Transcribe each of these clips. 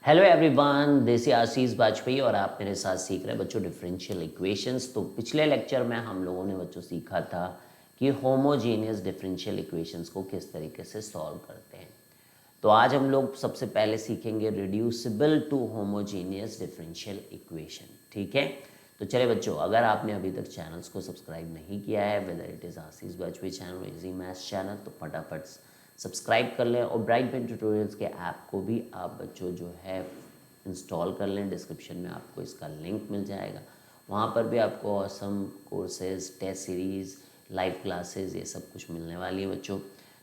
Hello everyone, this is आशीष वाजपेयी और आप मेरे साथ सीख रहे हैं बच्चों डिफरेंशियल इक्वेशंस। तो पिछले लेक्चर में हम लोगों ने बच्चों सीखा था कि होमोजेनियस डिफरेंशियल इक्वेशंस को किस तरीके से सॉल्व करते हैं। तो आज हम लोग सबसे पहले सीखेंगे reducible to homogeneous differential equation. ठीक है, तो चले बच्चों, अगर आपने अभी तक चैनल्स को सब्सक्राइब नहीं किया है, whether it is Ashish Vajpayee channel, easy maths channel, तो फटाफट सब्सक्राइब कर लें और ब्राइट पेन ट्यूटोरियल्स के ऐप को भी आप बच्चों जो है इंस्टॉल कर लें। डिस्क्रिप्शन में आपको इसका लिंक मिल जाएगा, वहाँ पर भी आपको awesome courses, test series, live classes, ये सब कुछ मिलने वाली है बच्चों।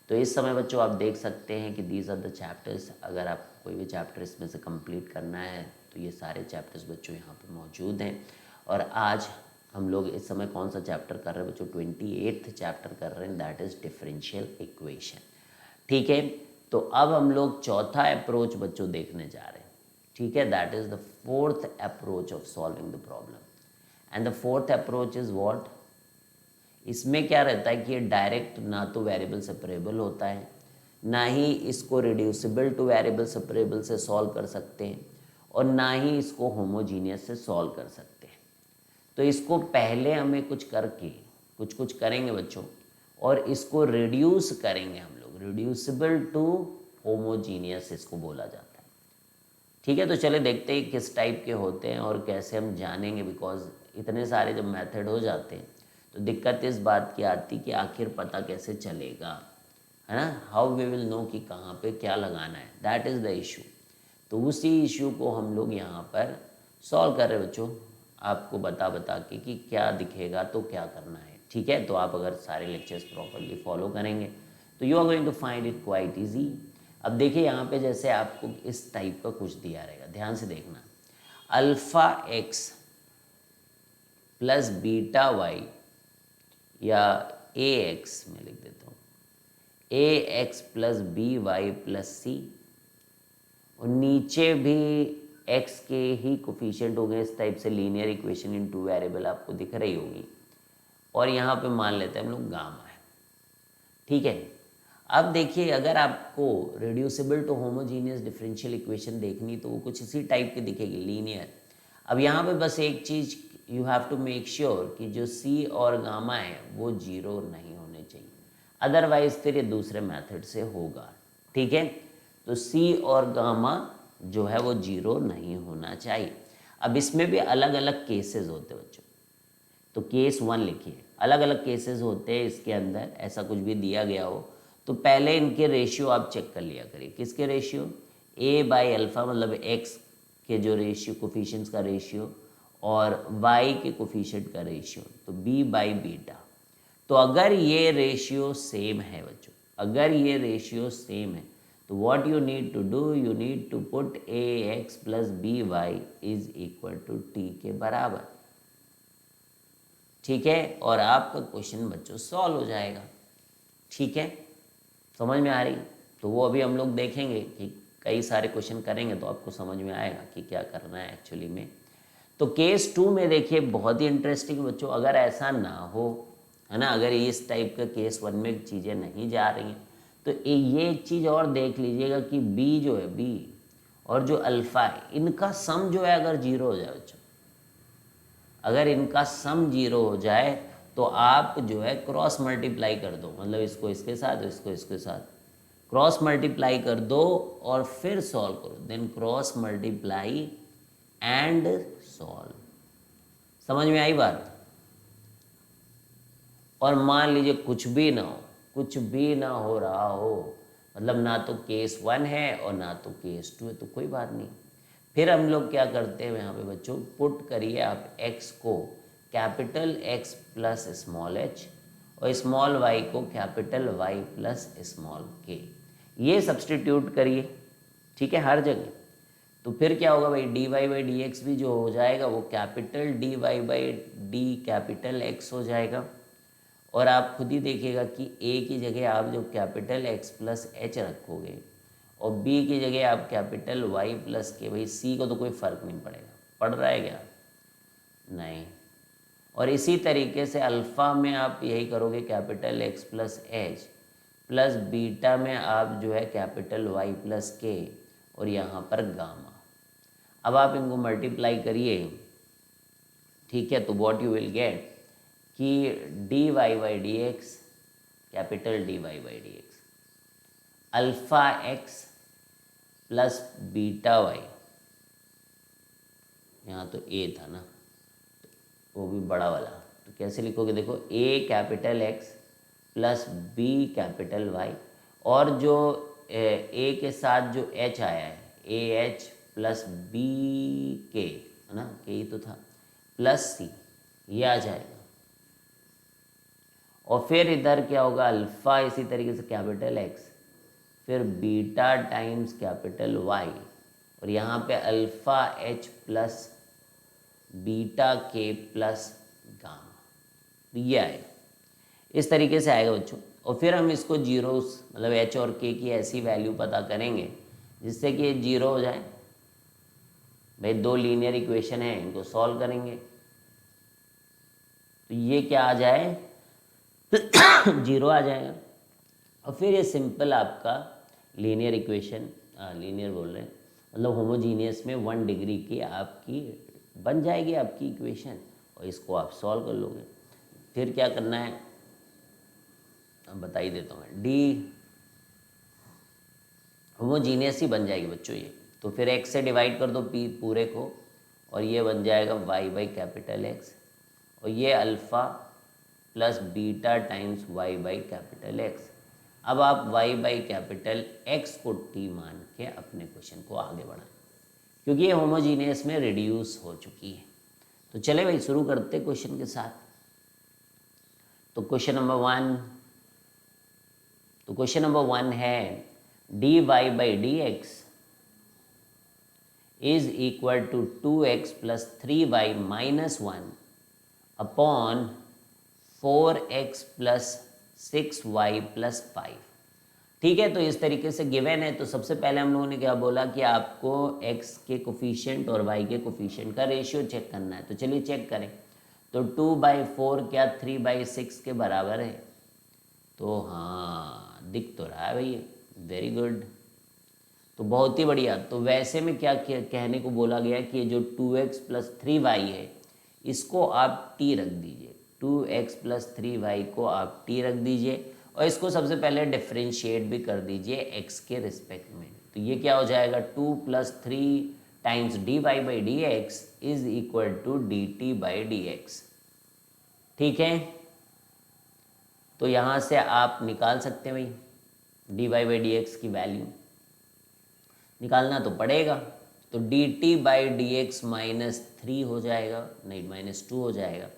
तो इस समय बच्चों आप देख सकते हैं कि दीज आर द चैप्टर्स। अगर आप कोई भी चैप्टर इसमें से कंप्लीट करना है तो ये सारे चैप्टर्स बच्चों यहाँ पे मौजूद हैं। और आज हम लोग इस समय कौन सा चैप्टर कर रहे हैं बच्चों? 28th चैप्टर कर रहे हैं, दैट इज़ डिफरेंशियल इक्वेशन। ठीक है, तो अब हम लोग चौथा अप्रोच बच्चों देखने जा रहे हैं। ठीक है, that is the fourth approach of solving the problem. And the fourth approach is what? इसमें क्या रहता है कि ये डायरेक्ट ना तो वेरिएबल सेपरेबल होता है, ना ही इसको रिड्यूसिबल टू वेरिएबल सेपरेबल से सॉल्व कर सकते हैं, और ना ही इसको होमोजीनियस से सॉल्व कर सकते हैं। तो इसको पहले हमें कुछ करके कुछ करेंगे बच्चों, और इसको रिड्यूस करेंगे हम लोग। रिड्यूसिबल टू होमोजीनियस इसको बोला जाता है। ठीक है, तो चले देखते हैं किस टाइप के होते हैं और कैसे हम जानेंगे। बिकॉज इतने सारे जब मेथड हो जाते हैं तो दिक्कत इस बात की आती कि आखिर पता कैसे चलेगा, है ना? हाउ वी विल नो कि कहाँ पे क्या लगाना है, दैट इज़ द इशू। तो उसी इशू को हम लोग यहाँ पर सॉल्व कर रहे हैं बच्चों, आपको बता के कि क्या दिखेगा तो क्या करना है। ठीक है, तो आप अगर सारे लेक्चर्स प्रॉपरली फॉलो करेंगे तो you are going to find it quite easy. अब देखिए यहाँ पे जैसे आपको इस टाइप का कुछ दिया रहेगा, ध्यान से देखना। Alpha x plus beta y, या ए एक्स में लिख देता हूँ, a x plus b y plus c, और नीचे भी एक्स के ही कोफिशिएंट हो गए। इस टाइप से linear equation in two variable आपको दिख रही होगी, और यहाँ पे मान लेते हैं हम लोग गामा है। ठीक है, अब देखिए अगर आपको reducible to homogeneous differential equation देखनी तो वो कुछ इसी टाइप की दिखेगी, लीनियर। अब यहाँ पे बस एक चीज़ you have to make sure कि जो सी और गामा है वो जीरो नहीं होने चाहिए, अदरवाइज फिर ये दूसरे मेथड से होगा। ठीक है, तो सी और गामा जो है वो जीरो नहीं होना चाहिए। अब इसमें भी अलग अलग केसेस होते हैं बच्चों, तो केस 1 लिखिए। अलग अलग केसेस होते हैं इसके अंदर, ऐसा कुछ भी दिया गया हो तो पहले इनके रेशियो आप चेक कर लिया करिए। किसके रेशियो? ए बाई अल्फ़ा, मतलब एक्स के जो रेशियो कोफिशिएंट्स का रेशियो, और वाई के कोफिशिएंट का रेशियो, तो बी बाई बीटा। तो अगर ये रेशियो सेम है बच्चों, अगर ये रेशियो सेम है तो what you need to do, you need to put a x plus b y is equal to t के बराबर। ठीक है, और आपका क्वेश्चन बच्चों सॉल्व हो जाएगा। ठीक है, समझ में आ रही? तो वो अभी हम लोग देखेंगे कि कई सारे क्वेश्चन करेंगे तो आपको समझ में आएगा कि क्या करना है एक्चुअली में। तो केस 2 में देखिए बहुत ही इंटरेस्टिंग बच्चों, अगर ऐसा ना हो, है ना, अगर इस टाइप का केस 1 में चीज़ें नहीं जा रही हैं तो ये एक चीज़ और देख लीजिएगा कि बी जो है, बी और जो अल्फ़ा है, इनका सम जो है अगर जीरो हो जाए बच्चों, अगर इनका सम जीरो हो जाए तो आप जो है क्रॉस मल्टीप्लाई कर दो, मतलब इसको इसके साथ, इसको इसके साथ क्रॉस मल्टीप्लाई कर दो और फिर सॉल्व करो। Then cross multiply and solve. समझ में आई बात? और मान लीजिए कुछ भी ना हो, कुछ भी ना हो रहा हो, मतलब ना तो केस 1 है और ना तो केस 2 है, तो कोई बात नहीं। फिर हम लोग क्या करते हैं यहाँ पे बच्चों, पुट करिए आप x को capital X plus small h और स्मॉल y को capital Y plus small k, ये सब्सटीट्यूट करिए। ठीक है, हर जगह। तो फिर क्या होगा भाई, dy बाई डी एक्स भी जो हो जाएगा वो capital dy by D capital x हो जाएगा। और आप खुद ही देखिएगा कि a की जगह आप जो कैपिटल x प्लस एच रखोगे और b की जगह आप कैपिटल y प्लस के, भाई c को तो कोई फ़र्क नहीं पड़ेगा, पड़ रहा है क्या? नहीं। और इसी तरीके से अल्फ़ा में आप यही करोगे, capital x plus H, plus beta में आप जो है कैपिटल y प्लस के, और यहाँ पर गामा। अब आप इनको मल्टीप्लाई करिए, ठीक है, तो व्हाट यू विल गेट कि d y by d x, capital d y by d x, alpha x plus beta y, यहाँ तो ए था ना, वो भी बड़ा वाला, तो कैसे लिखोगे, देखो a capital x plus b capital y, और जो ए के साथ जो एच आया है, ए एच प्लस बी के, है ना, के ही तो था, प्लस सी, ये आ जाएगा। और फिर इधर क्या होगा, अल्फ़ा इसी तरीके से कैपिटल एक्स, फिर बीटा टाइम्स कैपिटल वाई, और यहाँ पे अल्फ़ा एच प्लस बीटा के प्लस गामा, तो ये आएगा, इस तरीके से आएगा बच्चों। और फिर हम इसको जीरोस, मतलब एच और के की ऐसी वैल्यू पता करेंगे जिससे कि ये जीरो हो जाए। भाई दो लीनियर इक्वेशन है, इनको सॉल्व करेंगे तो ये क्या आ जाए जीरो आ जाएगा। और फिर ये सिंपल आपका लीनियर इक्वेशन, लीनियर बोल रहे हैं मतलब होमोजीनियस में 1 डिग्री की आपकी बन जाएगी आपकी इक्वेशन, और इसको आप सॉल्व कर लोगे। फिर क्या करना है बता ही देता हूँ मैं, डी होमोजीनियस ही बन जाएगी बच्चों ये, तो फिर x से डिवाइड कर दो p पूरे को, और ये बन जाएगा y बाई कैपिटल एक्स, और ये alpha plus beta times y by capital x. अब आप y बाई कैपिटल x को t मान के अपने क्वेश्चन को आगे बढ़ाएं, क्योंकि ये होमोजीनियस में रिड्यूस हो चुकी है। तो चले भाई शुरू करते क्वेश्चन के साथ। तो क्वेश्चन नंबर 1 है d y by d x is equal to 2x plus 3y minus 1 upon 4x plus 6y plus 5। ठीक है, तो इस तरीके से गिवन है। तो सबसे पहले हम लोगों ने क्या बोला कि आपको x के कोफिशिएंट और y के कोफिशिएंट का रेशियो चेक करना है। तो चलिए चेक करें। तो 2/4 क्या 3/6 के बराबर है? तो हाँ दिख तो रहा है भैया, वेरी गुड, तो बहुत ही बढ़िया। तो वैसे में क्या कहने को बोला गया कि ये जो 2x प्लस 3y है इसको आप t रख दीजिए, 2x प्लस 3y को आप t रख दीजिए, और इसको सबसे पहले डिफ्रेंशिएट भी कर दीजिए x के रिस्पेक्ट में। तो ये क्या हो जाएगा, 2 plus 3 times d y by d x is equal to d t by d x. ठीक है, तो यहाँ से आप निकाल सकते हैं भाई d y by d x की वैल्यू निकालना तो पड़ेगा। तो d t by d x -3 हो जाएगा, नहीं -2 हो जाएगा,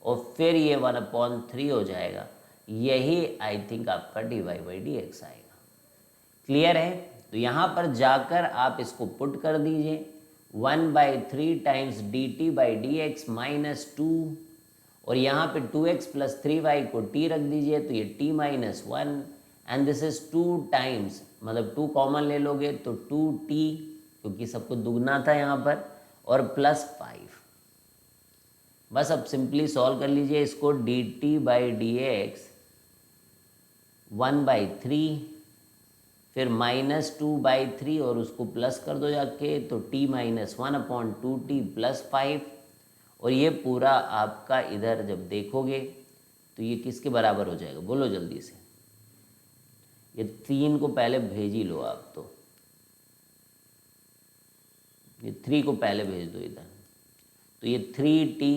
और फिर ये 1/3 हो जाएगा। यही आई थिंक आपका d y by d x आएगा। क्लियर है? तो यहाँ पर जाकर आप इसको पुट कर दीजिए, 1/3 times D t by d x -2, और यहाँ पे 2x प्लस 3y को t रख दीजिए, तो ये t minus 1, and this is 2 times, मतलब 2 कॉमन ले लोगे तो 2t, क्योंकि सबको दुगना था यहाँ पर, और प्लस 5। बस अब सिंपली सॉल्व कर लीजिए इसको, dt बाई डी एक्स 1/3, फिर -2/3 और उसको प्लस कर दो जाके, तो t माइनस 1/2t प्लस 5, और ये पूरा आपका इधर जब देखोगे तो ये किसके बराबर हो जाएगा, बोलो जल्दी से। ये 3 को पहले भेज ही लो आप, तो ये 3 को पहले भेज दो इधर, तो ये 3t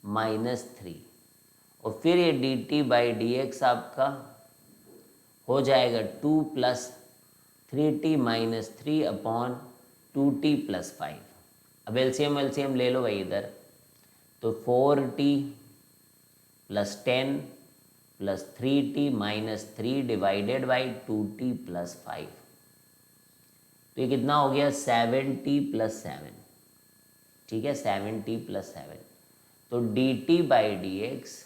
-3, और फिर ये dt बाई डी एक्स आपका हो जाएगा 2 plus 3t -3 upon 2t plus 5। अब एलसीएम ले लो भाई इधर, तो 4t plus 10 plus 3t -3 divided by 2t plus 5, तो ये कितना हो गया, 7t प्लस 7। ठीक है, 7t प्लस 7, तो dt बाई डी एक्स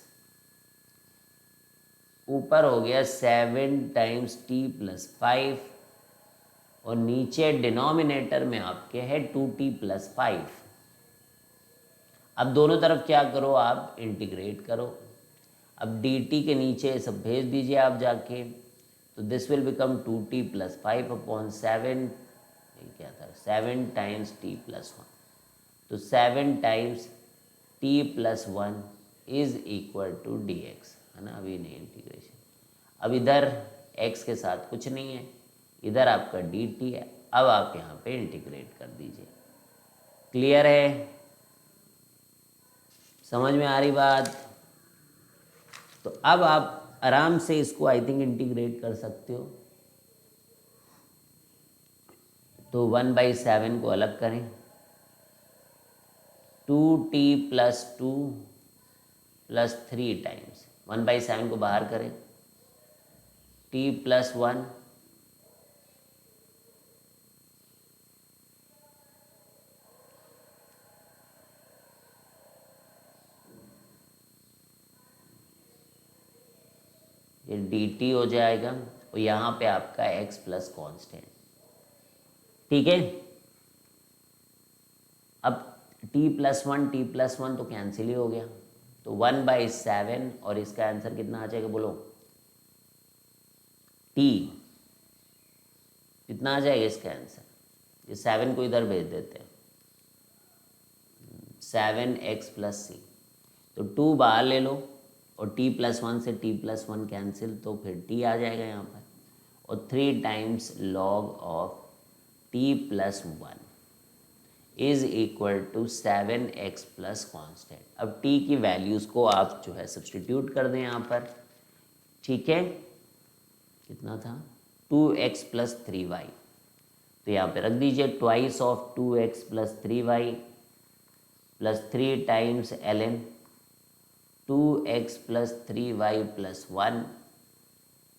ऊपर हो गया 7 टाइम्स t प्लस 5, और नीचे डिनोमिनेटर में आपके है 2t प्लस 5। अब दोनों तरफ क्या करो, आप इंटीग्रेट करो। अब dt के नीचे सब भेज दीजिए आप जाके, तो this will become 2t plus 5 upon 7, ये क्या था, 7 टाइम्स टी प्लस 1, तो 7 times t plus 1 is equal to d x, है ना। अभी नहीं इंटीग्रेशन, अब इधर x के साथ कुछ नहीं है, इधर आपका dt है, अब आप यहाँ पे इंटीग्रेट कर दीजिए। क्लियर है, समझ में आ रही बात। तो अब आप आराम से इसको आई थिंक इंटीग्रेट कर सकते हो। तो 1/7 को अलग करें, 2t प्लस 2 प्लस 3 टाइम्स 1/7 को बाहर करें, t प्लस 1 ये dt हो जाएगा, और यहाँ पे आपका x प्लस कॉन्स्टेंट, ठीक है। अब t प्लस 1 तो कैंसिल ही हो गया, तो 1/7, और इसका आंसर कितना आ जाएगा बोलो, t कितना आ जाएगा इसका आंसर, ये 7 को इधर भेज देते हैं, 7x प्लस c, तो 2 बाहर ले लो, और t प्लस 1 से t प्लस 1 कैंसिल, तो फिर t आ जाएगा यहाँ पर, और 3 times log of t plus 1 is equal to 7x plus constant. अब t की वैल्यूज़ को आप जो है सब्सटीट्यूट कर दें यहाँ पर, ठीक है। कितना था, 2x प्लस 3y, तो यहाँ पे रख दीजिए twice of 2x plus 3y plus 3 times ln 2x plus 3y plus 1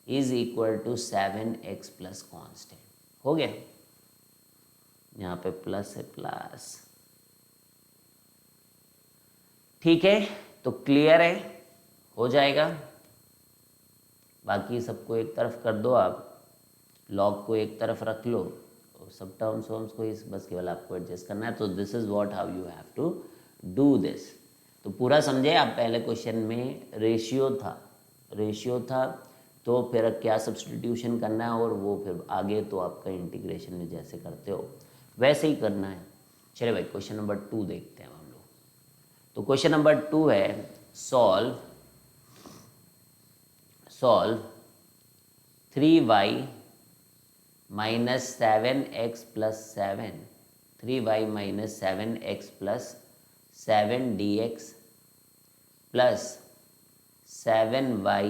is equal to 7x plus constant. हो गया, यहाँ पे प्लस है प्लस, ठीक है। तो क्लियर है, हो जाएगा। बाकी सबको एक तरफ कर दो आप, लॉग को एक तरफ रख लो, और सब टर्म्स वर्म्स को इस बस केवल आपको एडजस्ट करना है। तो this is what how you have to do this. तो पूरा समझे आप, पहले क्वेश्चन में रेशियो था, तो फिर क्या सब्सटीट्यूशन करना है, और वो फिर आगे तो आपका इंटीग्रेशन में जैसे करते हो वैसे ही करना है। चलिए भाई क्वेश्चन नंबर 2 देखते हैं हम लोग। तो क्वेश्चन नंबर 2 है solve 3y minus 7x plus 7, 3y minus 7x plus 7 dx plus 7y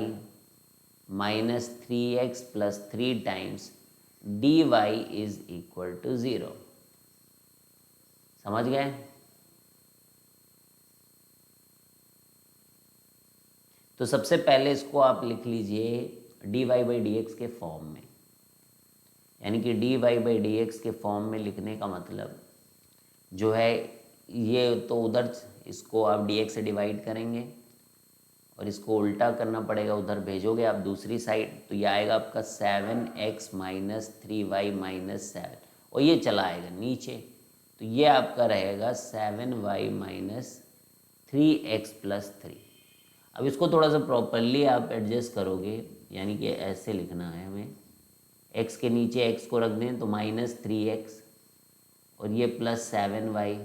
minus 3x plus 3 times dy is equal to 0। समझ गए। तो सबसे पहले इसको आप लिख लीजिए dy बाई डी एक्स के फॉर्म में, यानी कि dy बाई डी एक्स के फॉर्म में लिखने का मतलब जो है ये, तो उधर इसको आप dx से डिवाइड करेंगे और इसको उल्टा करना पड़ेगा, उधर भेजोगे आप दूसरी साइड, तो ये आएगा आपका 7x माइनस 3y माइनस 7, और ये चला आएगा नीचे, तो ये आपका रहेगा 7y माइनस 3x प्लस 3। अब इसको थोड़ा सा प्रॉपरली आप एडजस्ट करोगे, यानी कि ऐसे लिखना है हमें, x के नीचे x को रख दें तो माइनस 3x, और ये प्लस 7y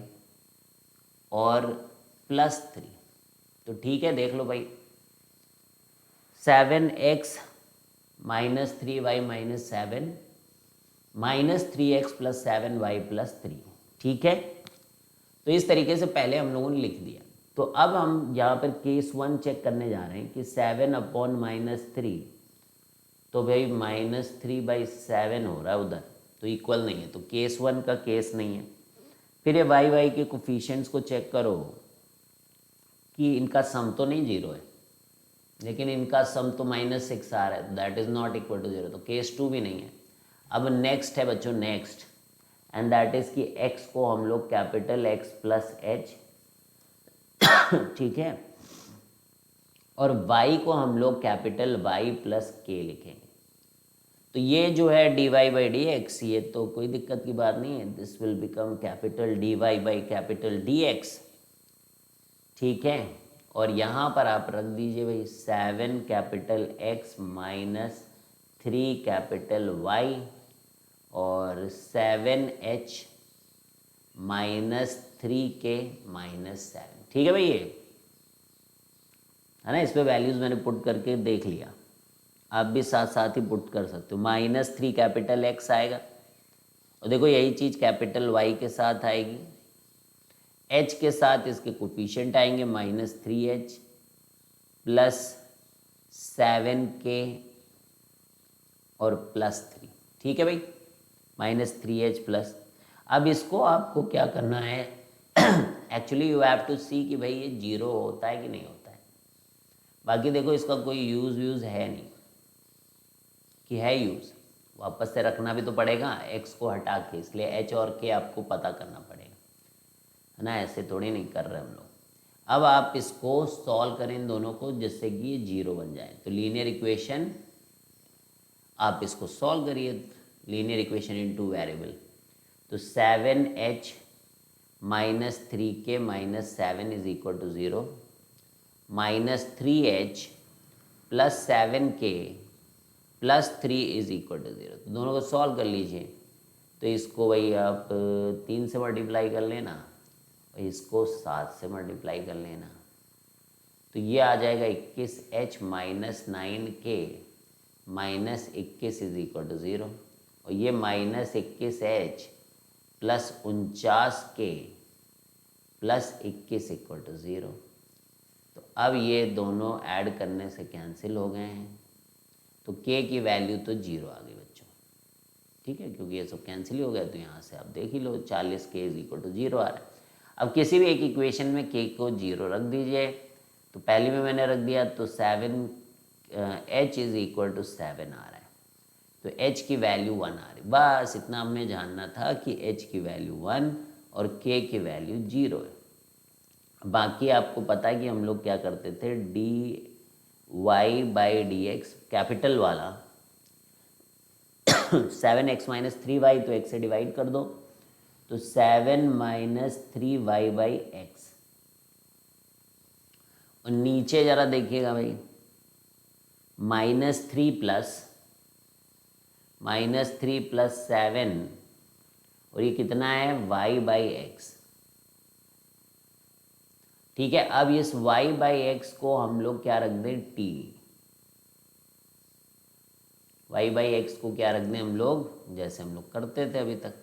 और प्लस 3। तो ठीक है, देख लो भाई, 7x minus 3y minus 7 minus 3x plus 7y plus 3, ठीक है। तो इस तरीके से पहले हम लोगों ने लिख दिया। तो अब हम यहाँ पर केस 1 चेक करने जा रहे हैं कि 7 अपॉन माइनस 3, तो भाई माइनस 3/7 हो रहा है उधर, तो इक्वल नहीं है, तो केस 1 का केस नहीं है। फिर ये y के कोफिशिएंट्स को चेक करो कि इनका सम तो नहीं 0 है, लेकिन इनका सम तो -6 आ रहा है, that is not equal to 0, तो केस 2 भी नहीं है। अब नेक्स्ट है बच्चों, नेक्स्ट, एंड दैट इज़ कि x को हम लोग कैपिटल X प्लस h, ठीक है, और y को हम लोग कैपिटल Y प्लस k लिखेंगे। तो ये जो है dy बाई डी एक्स, ये तो कोई दिक्कत की बात नहीं है, this will become capital dy by capital dx, ठीक है। और यहाँ पर आप रख दीजिए भाई 7 capital X minus 3 capital Y, और 7h -3k -7। ठीक है भाई, ये है ना, इस पे वैल्यूज़ मैंने पुट करके देख लिया, आप भी साथ साथ ही पुट कर सकते हो। -3 कैपिटल X आएगा, और देखो यही चीज़ कैपिटल Y के साथ आएगी, H के साथ इसके कोफिशिएंट आएंगे -3h +7k और +3। ठीक है भाई, -3h प्लस। अब इसको आपको क्या करना है, एक्चुअली यू हैव टू सी कि भाई ये 0 होता है कि नहीं होता है। बाकी देखो इसका कोई यूज़ है नहीं, कि है यूज़, वापस से रखना भी तो पड़ेगा x को हटा के, इसलिए h और k आपको पता करना पड़ेगा, है ना, ऐसे थोड़ी नहीं कर रहे हम लोग। अब आप इसको सॉल्व करें इन दोनों को, जिससे कि ये 0 बन जाए। तो लीनियर इक्वेशन आप इसको सॉल्व करिए, लीनियर इक्वेशन इनटू वेरिएबल। तो 7h -3k -7 is equal to 0, -3h +7k +3 is equal to 0। तो दोनों को सॉल्व कर लीजिए। तो इसको भाई आप 3 से मल्टीप्लाई कर लेना, और इसको 7 से मल्टीप्लाई कर लेना। तो ये आ जाएगा 21h -9k -21 is equal to 0, और ये -21h +49k +21 इक्वल टू 0। तो अब ये दोनों ऐड करने से कैंसिल हो गए हैं, तो k की वैल्यू तो 0 आ गई बच्चों। ठीक है, क्योंकि ये सब कैंसिल ही हो गया, तो यहाँ से आप देख ही लो 40k इज इक्वल टू 0 आ रहा है। अब किसी भी एक इक्वेशन में k को 0 रख दीजिए। तो पहली में मैंने रख दिया, तो 7h इज इक्वल टू 7 आ रहा है, तो h की वैल्यू 1 आ रही। बस इतना हमें जानना था कि h की वैल्यू 1 और k की वैल्यू 0 है। बाकी आपको पता है कि हम लोग क्या करते थे, dy/dx कैपिटल वाला 7x -3y, तो x से डिवाइड कर दो, तो 7 -3y/x। और नीचे जरा देखिएगा भाई, -3 + 7, और ये कितना है, y/x। ठीक है, अब इस y/x को हम लोग क्या रख दें, t। y/x को क्या रख दें हम लोग, जैसे हम लोग करते थे अभी तक,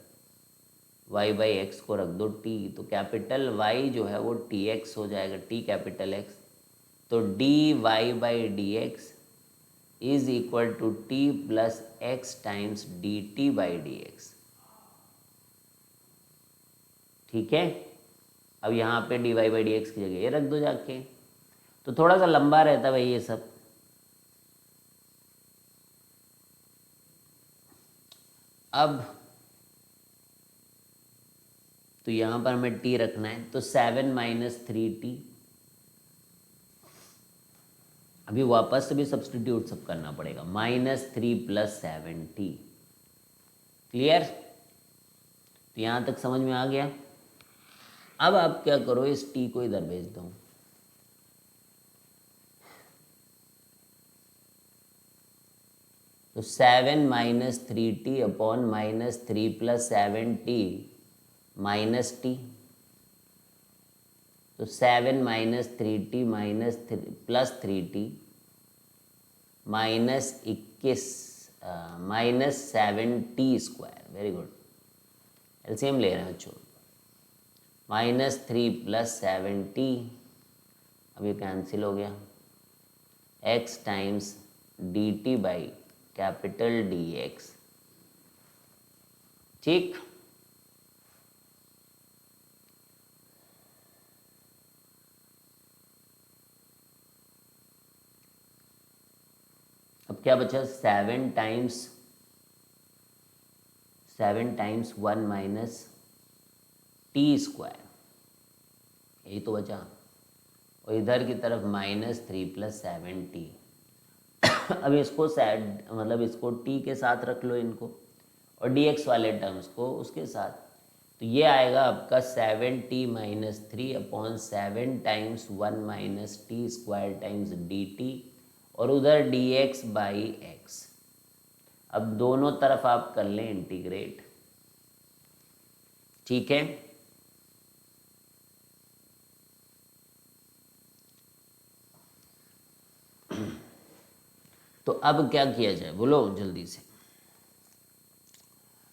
y/x को रख दो t। तो कैपिटल Y जो है वो tx हो जाएगा, t कैपिटल X। तो dy/dx is equal to t + x times dt/dx। ठीक है, अब यहाँ पे dy/dx की जगह ये रख दो जाके। तो थोड़ा सा लंबा रहता भाई ये सब। अब तो यहाँ पर हमें t रखना है, तो 7 - 3t। अभी वापस से भी सब्सटीट्यूट सब करना पड़ेगा, -3 + 7t। क्लियर? तो यहाँ तक समझ में आ गया। अब आप क्या करो, इस t को इधर भेज दो। तो 7 - 3t अपॉन -3 + 7t -t। तो 7 - 3t + 3t -21 -7t²। Very good, LCM ले रहे हैं बच्चों। -3 + 7t, अब ये कैंसिल हो गया, x टाइम्स dt/dx। ठीक, अब क्या बचा, 7 टाइम्स 1 - t², यही तो बचा। और इधर की तरफ -3 + 7t। अब इसको मतलब इसको t के साथ रख लो इनको, और dx वाले टर्म्स को उसके साथ। तो ये आएगा आपका 7t - 3 upon 7 times 1 - t² times dt, और उधर dx/x। अब दोनों तरफ आप कर लें इंटीग्रेट, ठीक है। तो अब क्या किया जाए बोलो जल्दी से।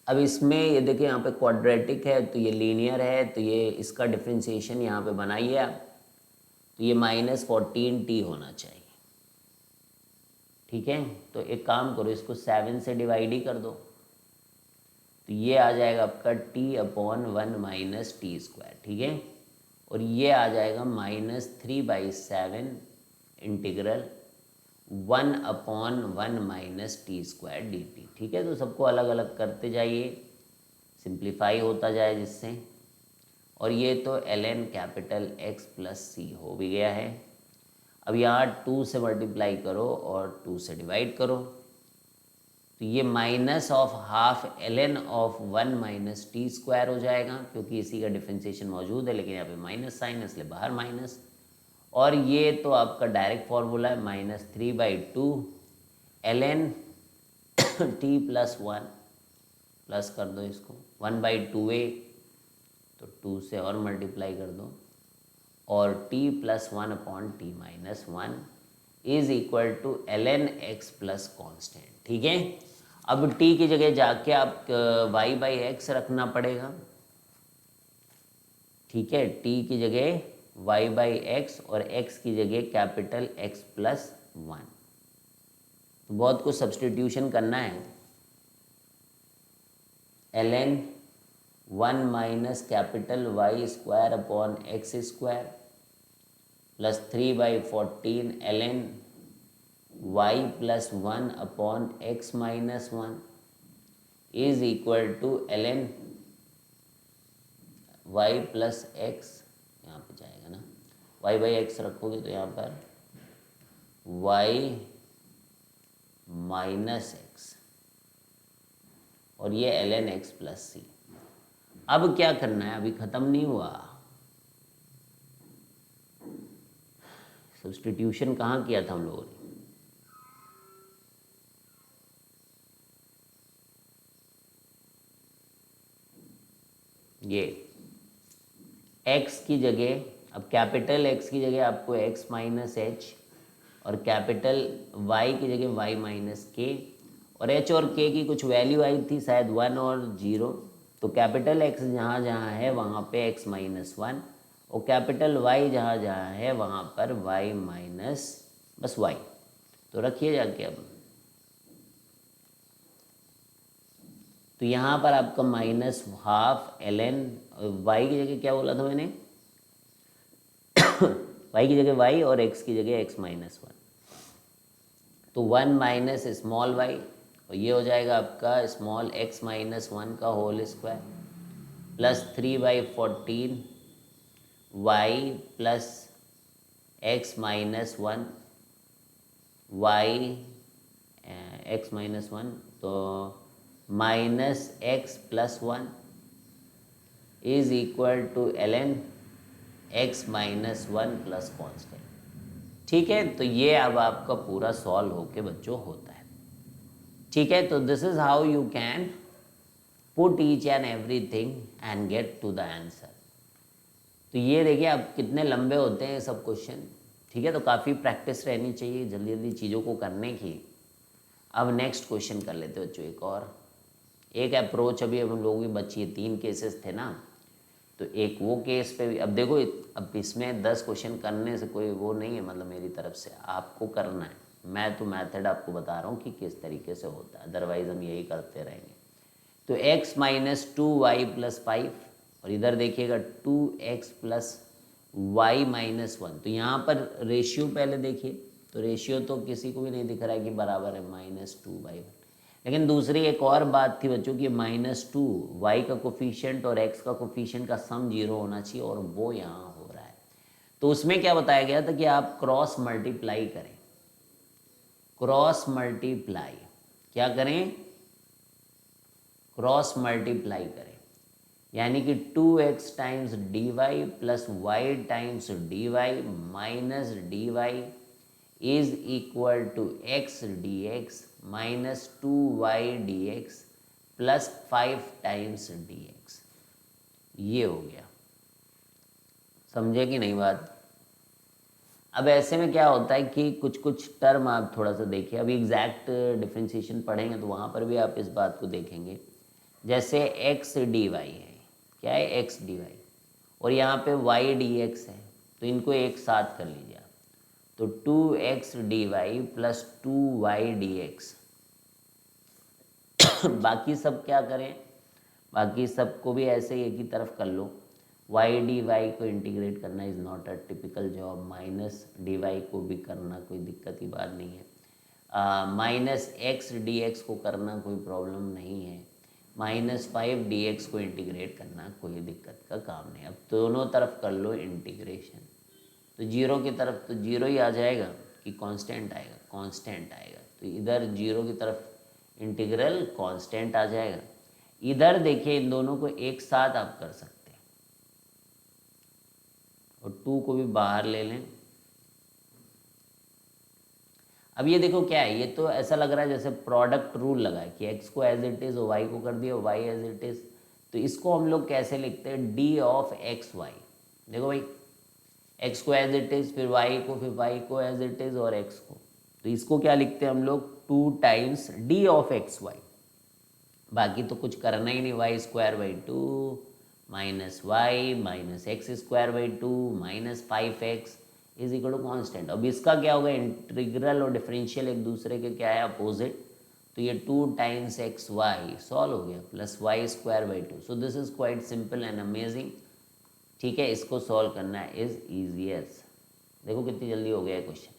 अब इसमें ये देखिए यहाँ पे क्वाड्रेटिक है तो ये लीनियर है, तो ये इसका डिफ्रेंसिएशन यहाँ पे बनाइए आप, तो ये -14t होना चाहिए, ठीक है। तो एक काम करो, इसको 7 से डिवाइड ही कर दो, तो ये आ जाएगा आपका t/1 - t², ठीक है। और ये आ जाएगा -3/7 इंटीग्रल 1/1 - t² dt, ठीक है। तो सबको अलग अलग करते जाइए, सिंप्लीफाई होता जाए जिससे, और ये तो ln कैपिटल X + C हो भी गया है। अब यहाँ 2 से मल्टीप्लाई करो और 2 से डिवाइड करो, तो ये -12ln(1 - t²) हो जाएगा, क्योंकि इसी का डिफ्रेंसिएशन मौजूद है, लेकिन यहाँ पे माइनस साइन है इसलिए बाहर माइनस। और ये तो आपका डायरेक्ट फॉर्मूला है -3/2 ln t+1, प्लस कर दो इसको 1/2a, तो 2 से और मल्टीप्लाई कर दो, और t+1/t-1 is equal to ln x plus constant, ठीक है। अब t की जगह जाके आप y/x रखना पड़ेगा, ठीक है। t की जगह y/x और x की जगह कैपिटल X + 1, तो बहुत कुछ सब्सटीट्यूशन करना है। ln 1 - capital y² plus 3/14 ln y + 1/x-1 is equal to ln y + x, यहाँ पे जाएगा ना, y/x रखोगे तो यहाँ पर y - x, और ये ln x + c। अब क्या करना है, अभी ख़त्म नहीं हुआ, सब्सटीट्यूशन कहाँ किया था हम लोगों ने, ये x की जगह, अब कैपिटल X की जगह आपको x - h, और कैपिटल Y की जगह y - k, और h और k की कुछ वैल्यू आई थी शायद 1 और 0, तो कैपिटल X जहाँ जहाँ है वहाँ पे x - 1, और कैपिटल Y जहाँ जहाँ है वहाँ पर y - बस y, तो रखिए जाके। अब तो यहाँ पर आपका -12 ln, y की जगह क्या बोला था मैंने y की जगह y और x की जगह x - 1, तो 1 माइनस स्मॉल y, और ये हो जाएगा आपका स्मॉल x - 1 का whole square plus 3/14 y plus x - 1 y x - 1, तो -x + 1 is equal to ln x - 1 plus constant, ठीक है। तो ये अब आपका पूरा सॉल्व होके बच्चों होता है, ठीक है। तो this is how you can put each and everything and get to the answer. तो ये देखिए अब कितने लंबे होते हैं सब क्वेश्चन, ठीक है। तो काफ़ी प्रैक्टिस रहनी चाहिए जल्दी जल्दी चीज़ों को करने की। अब नेक्स्ट क्वेश्चन कर लेते बच्चों, एक अप्रोच अभी हम लोगों की बची है, 3 केसेस थे ना, तो एक वो केस पे भी, अब देखो अब इसमें 10 क्वेश्चन करने से कोई वो नहीं है, मतलब मेरी तरफ से आपको करना है, मैं तो मेथड आपको बता रहा हूँ कि किस तरीके से होता है, अदरवाइज हम यही करते रहेंगे। तो x - 2y + 5, और इधर देखिएगा 2x + y - 1, तो यहाँ पर रेशियो पहले देखिए, तो रेशियो तो किसी को भी नहीं दिख रहा है कि बराबर है -2/1, लेकिन दूसरी एक और बात थी बच्चों की -2 y का कोफिशिएंट और x का कोफिशिएंट का सम 0 होना चाहिए, और वो यहाँ हो रहा है। तो उसमें क्या बताया गया था कि आप क्रॉस मल्टीप्लाई करें, क्रॉस मल्टीप्लाई क्या करें, क्रॉस मल्टीप्लाई करें, यानी कि 2x × dy + y × dy - dy is equal to x d x minus 2y d x plus 5 times d x. ये हो गया, समझे कि नहीं बात। अब ऐसे में क्या होता है कि कुछ कुछ टर्म आप थोड़ा सा देखिए, अभी एग्जैक्ट डिफ्रेंशिएशन पढ़ेंगे तो वहाँ पर भी आप इस बात को देखेंगे। जैसे एक्स डी वाई है, क्या है एक्स डी वाई, और यहाँ पे वाई डी एक्स है, तो इनको एक साथ कर लीजिए आप। तो 2x d y plus 2y d x. बाकी सब क्या करें, बाकी सबको भी ऐसे ही एक ही तरफ कर लो। वाई डी वाई को इंटीग्रेट करना is not a typical job, minus d y को भी करना कोई दिक्कत की बात नहीं है, माइनस एक्स डी एक्स को करना कोई प्रॉब्लम नहीं है, माइनस 5 डी एक्स को इंटीग्रेट करना कोई दिक्कत का काम नहीं। अब दोनों तरफ कर लो इंटीग्रेशन, तो जीरो की तरफ तो जीरो ही आ जाएगा कि कांस्टेंट आएगा, कांस्टेंट आएगा, तो इधर जीरो की तरफ इंटीग्रल कांस्टेंट आ जाएगा। इधर देखिए इन दोनों को एक साथ आप कर सकते हैं, और 2 को भी बाहर ले लें। अब ये देखो क्या है, ये तो ऐसा लग रहा है जैसे प्रोडक्ट रूल लगा है कि x को एज इट इज़ और y को कर दिया, y एज इट इज़। तो इसको हम लोग कैसे लिखते हैं, d ऑफ एक्स वाई। देखो भाई x को एज इट इज़, फिर y को, फिर y को एज इट इज़ और x को, तो इसको क्या लिखते हैं हम लोग 2 times d of x y. बाकी तो कुछ करना ही नहीं, y square by 2 minus y minus x square by 2 minus 5x is equal to constant. अब इसका क्या होगा, इंटीग्रल और डिफरेंशियल एक दूसरे के क्या है, अपोजिट, तो ये 2 टाइम्स एक्स वाई सॉल्व हो गया plus y square by 2। So this is quite simple and amazing. ठीक है, इसको सॉल्व करना इज ईजीएस्ट। देखो कितनी जल्दी हो गया है क्वेश्चन।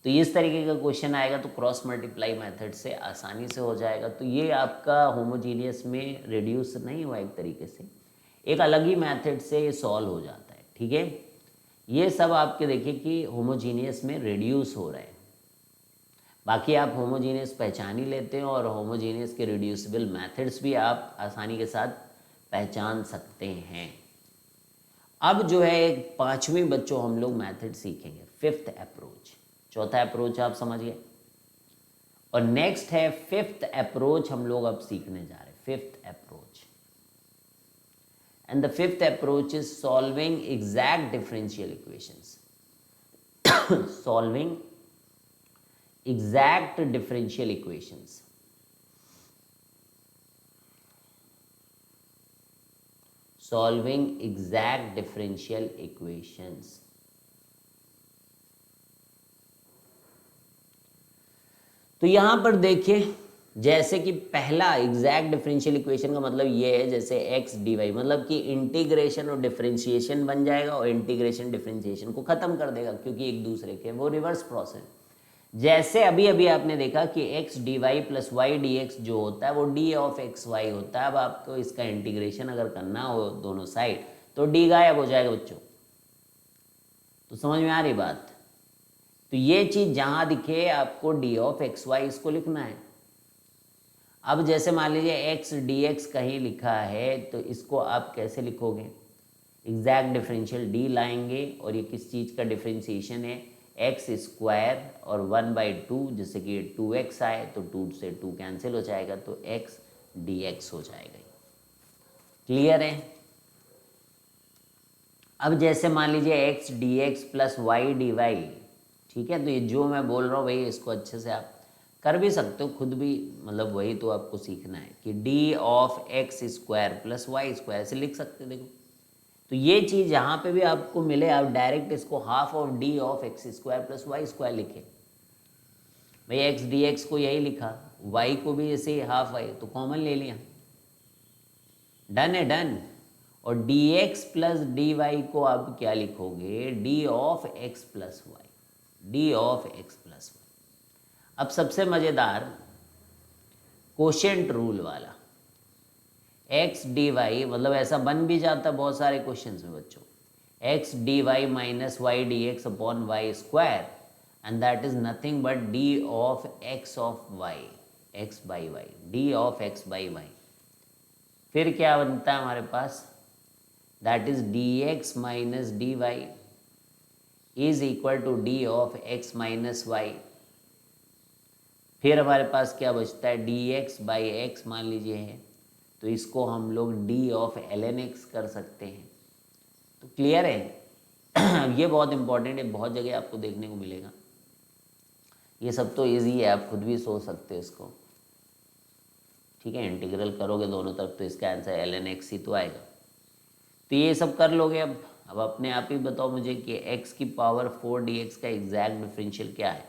तो इस तरीके का क्वेश्चन आएगा तो क्रॉस मल्टीप्लाई मेथड से आसानी से हो जाएगा। तो ये आपका होमोजीनियस में रिड्यूस नहीं हुआ, एक तरीके से एक अलग ही मेथड से ये सॉल्व हो जाता है। ठीक है, ये सब आपके देखिए कि होमोजीनियस में रिड्यूस हो रहे हैं। बाकी आप होमोजीनियस पहचान ही लेते हैं, और होमोजीनियस के रिड्यूसिबल मेथड्स भी आप आसानी के साथ पहचान सकते हैं। अब जो है एक 5वीं बच्चों हम लोग मेथड सीखेंगे, 5th अप्रोच। 4था अप्रोच आप समझ गए, और नेक्स्ट है 5th अप्रोच हम लोग अब सीखने जा रहे हैं, 5th approach. And the 5th approach is solving exact differential equations. Solving exact differential equations. Solving exact differential equations। तो यहां पर देखिए, जैसे कि पहला एग्जैक्ट डिफरेंशियल इक्वेशन का मतलब ये है, जैसे एक्स डी वाई, मतलब कि इंटीग्रेशन और डिफरेंशिएशन बन जाएगा, और इंटीग्रेशन डिफरेंशिएशन को खत्म कर देगा, क्योंकि एक दूसरे के वो रिवर्स प्रोसेस। जैसे अभी अभी आपने देखा कि x d y plus y d x जो होता है वो डी ऑफ एक्स वाई होता है। अब आपको इसका इंटीग्रेशन अगर करना हो दोनों साइड तो डी गायब हो जाएगा बच्चों। तो समझ में आ रही बात। तो ये चीज़ जहाँ दिखे आपको डी ऑफ एक्स वाई इसको लिखना है। अब जैसे मान लीजिए एक्स डी एक्स कहीं लिखा है, तो इसको आप कैसे लिखोगे, एग्जैक्ट डिफरेंशियल डी लाएंगे, और ये किस चीज़ का डिफरेंशिएशन है, एक्स स्क्वायर और 1/2, जैसे कि 2x आए तो 2 से 2 कैंसिल हो जाएगा, तो x dx हो जाएगा। क्लियर है। अब जैसे मान लीजिए x dx plus y d y, ठीक है, तो ये जो मैं बोल रहा हूँ भाई इसको अच्छे से आप कर भी सकते हो खुद भी, मतलब वही तो आपको सीखना है कि d of x square plus y square से लिख सकते हैं। देखो तो ये चीज़ यहाँ पे भी आपको मिले, आप डायरेक्ट इसको half of d of x square plus y square लिखे। भाई एक्स डी एक्स को यही लिखा, वाई को भी ऐसे ही हाफ वाई, तो कॉमन ले लिया, डन है डन। और d x plus d y को आप क्या लिखोगे, d of x plus y, d of x plus y. अब सबसे मज़ेदार कोशेंट रूल वाला, एक्स डी वाई, मतलब ऐसा बन भी जाता बहुत सारे क्वेश्चंस में बच्चों, x d y minus y d x upon y square, and that is nothing but d of x of y, x by y, d of x by y. फिर क्या बनता है हमारे पास, that is d x minus d y is equal to d of x minus y. फिर हमारे पास क्या बचता है, डी एक्स बाई एक्स मान लीजिए है, तो इसको हम लोग d of l n x कर सकते हैं। तो क्लियर है। ये बहुत इंपॉर्टेंट है, बहुत जगह आपको देखने को मिलेगा। ये सब तो इजी है, आप खुद भी सोच सकते हो इसको, ठीक है। इंटीग्रल करोगे दोनों तरफ तो इसका आंसर एल एन एक्स ही तो आएगा। तो ये सब कर लोगे। अब अपने आप ही बताओ मुझे कि x की पावर 4 dx का एग्जैक्ट डिफरेंशियल क्या है।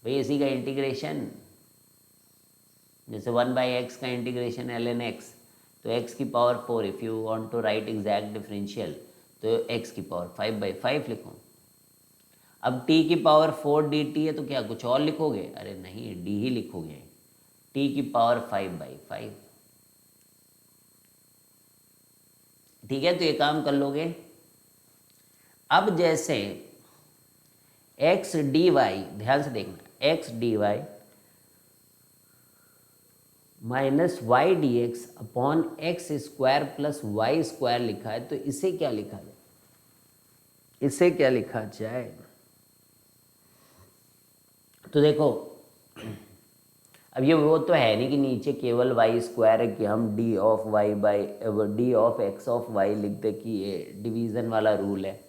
भाई इसी का इंटीग्रेशन, जैसे 1/x का इंटीग्रेशन ln x, तो x की power 4, if you want to write exact differential तो x की पावर 5/5 लिखो। अब t की पावर 4 dt है, तो क्या कुछ और लिखोगे? अरे नहीं, d ही लिखोगे, t की पावर 5/5। ठीक है, तो ये काम कर लोगे। अब जैसे x dy, ध्यान से देखना, x dy minus y d x upon x square plus y square लिखा है, तो इसे क्या लिखा जाए? इसे क्या लिखा जाए? तो देखो, अब ये वो तो है नहीं कि नीचे केवल वाई स्क्वायर है कि हम d of y by d of x of y लिख दे कि ये डिवीज़न वाला रूल है।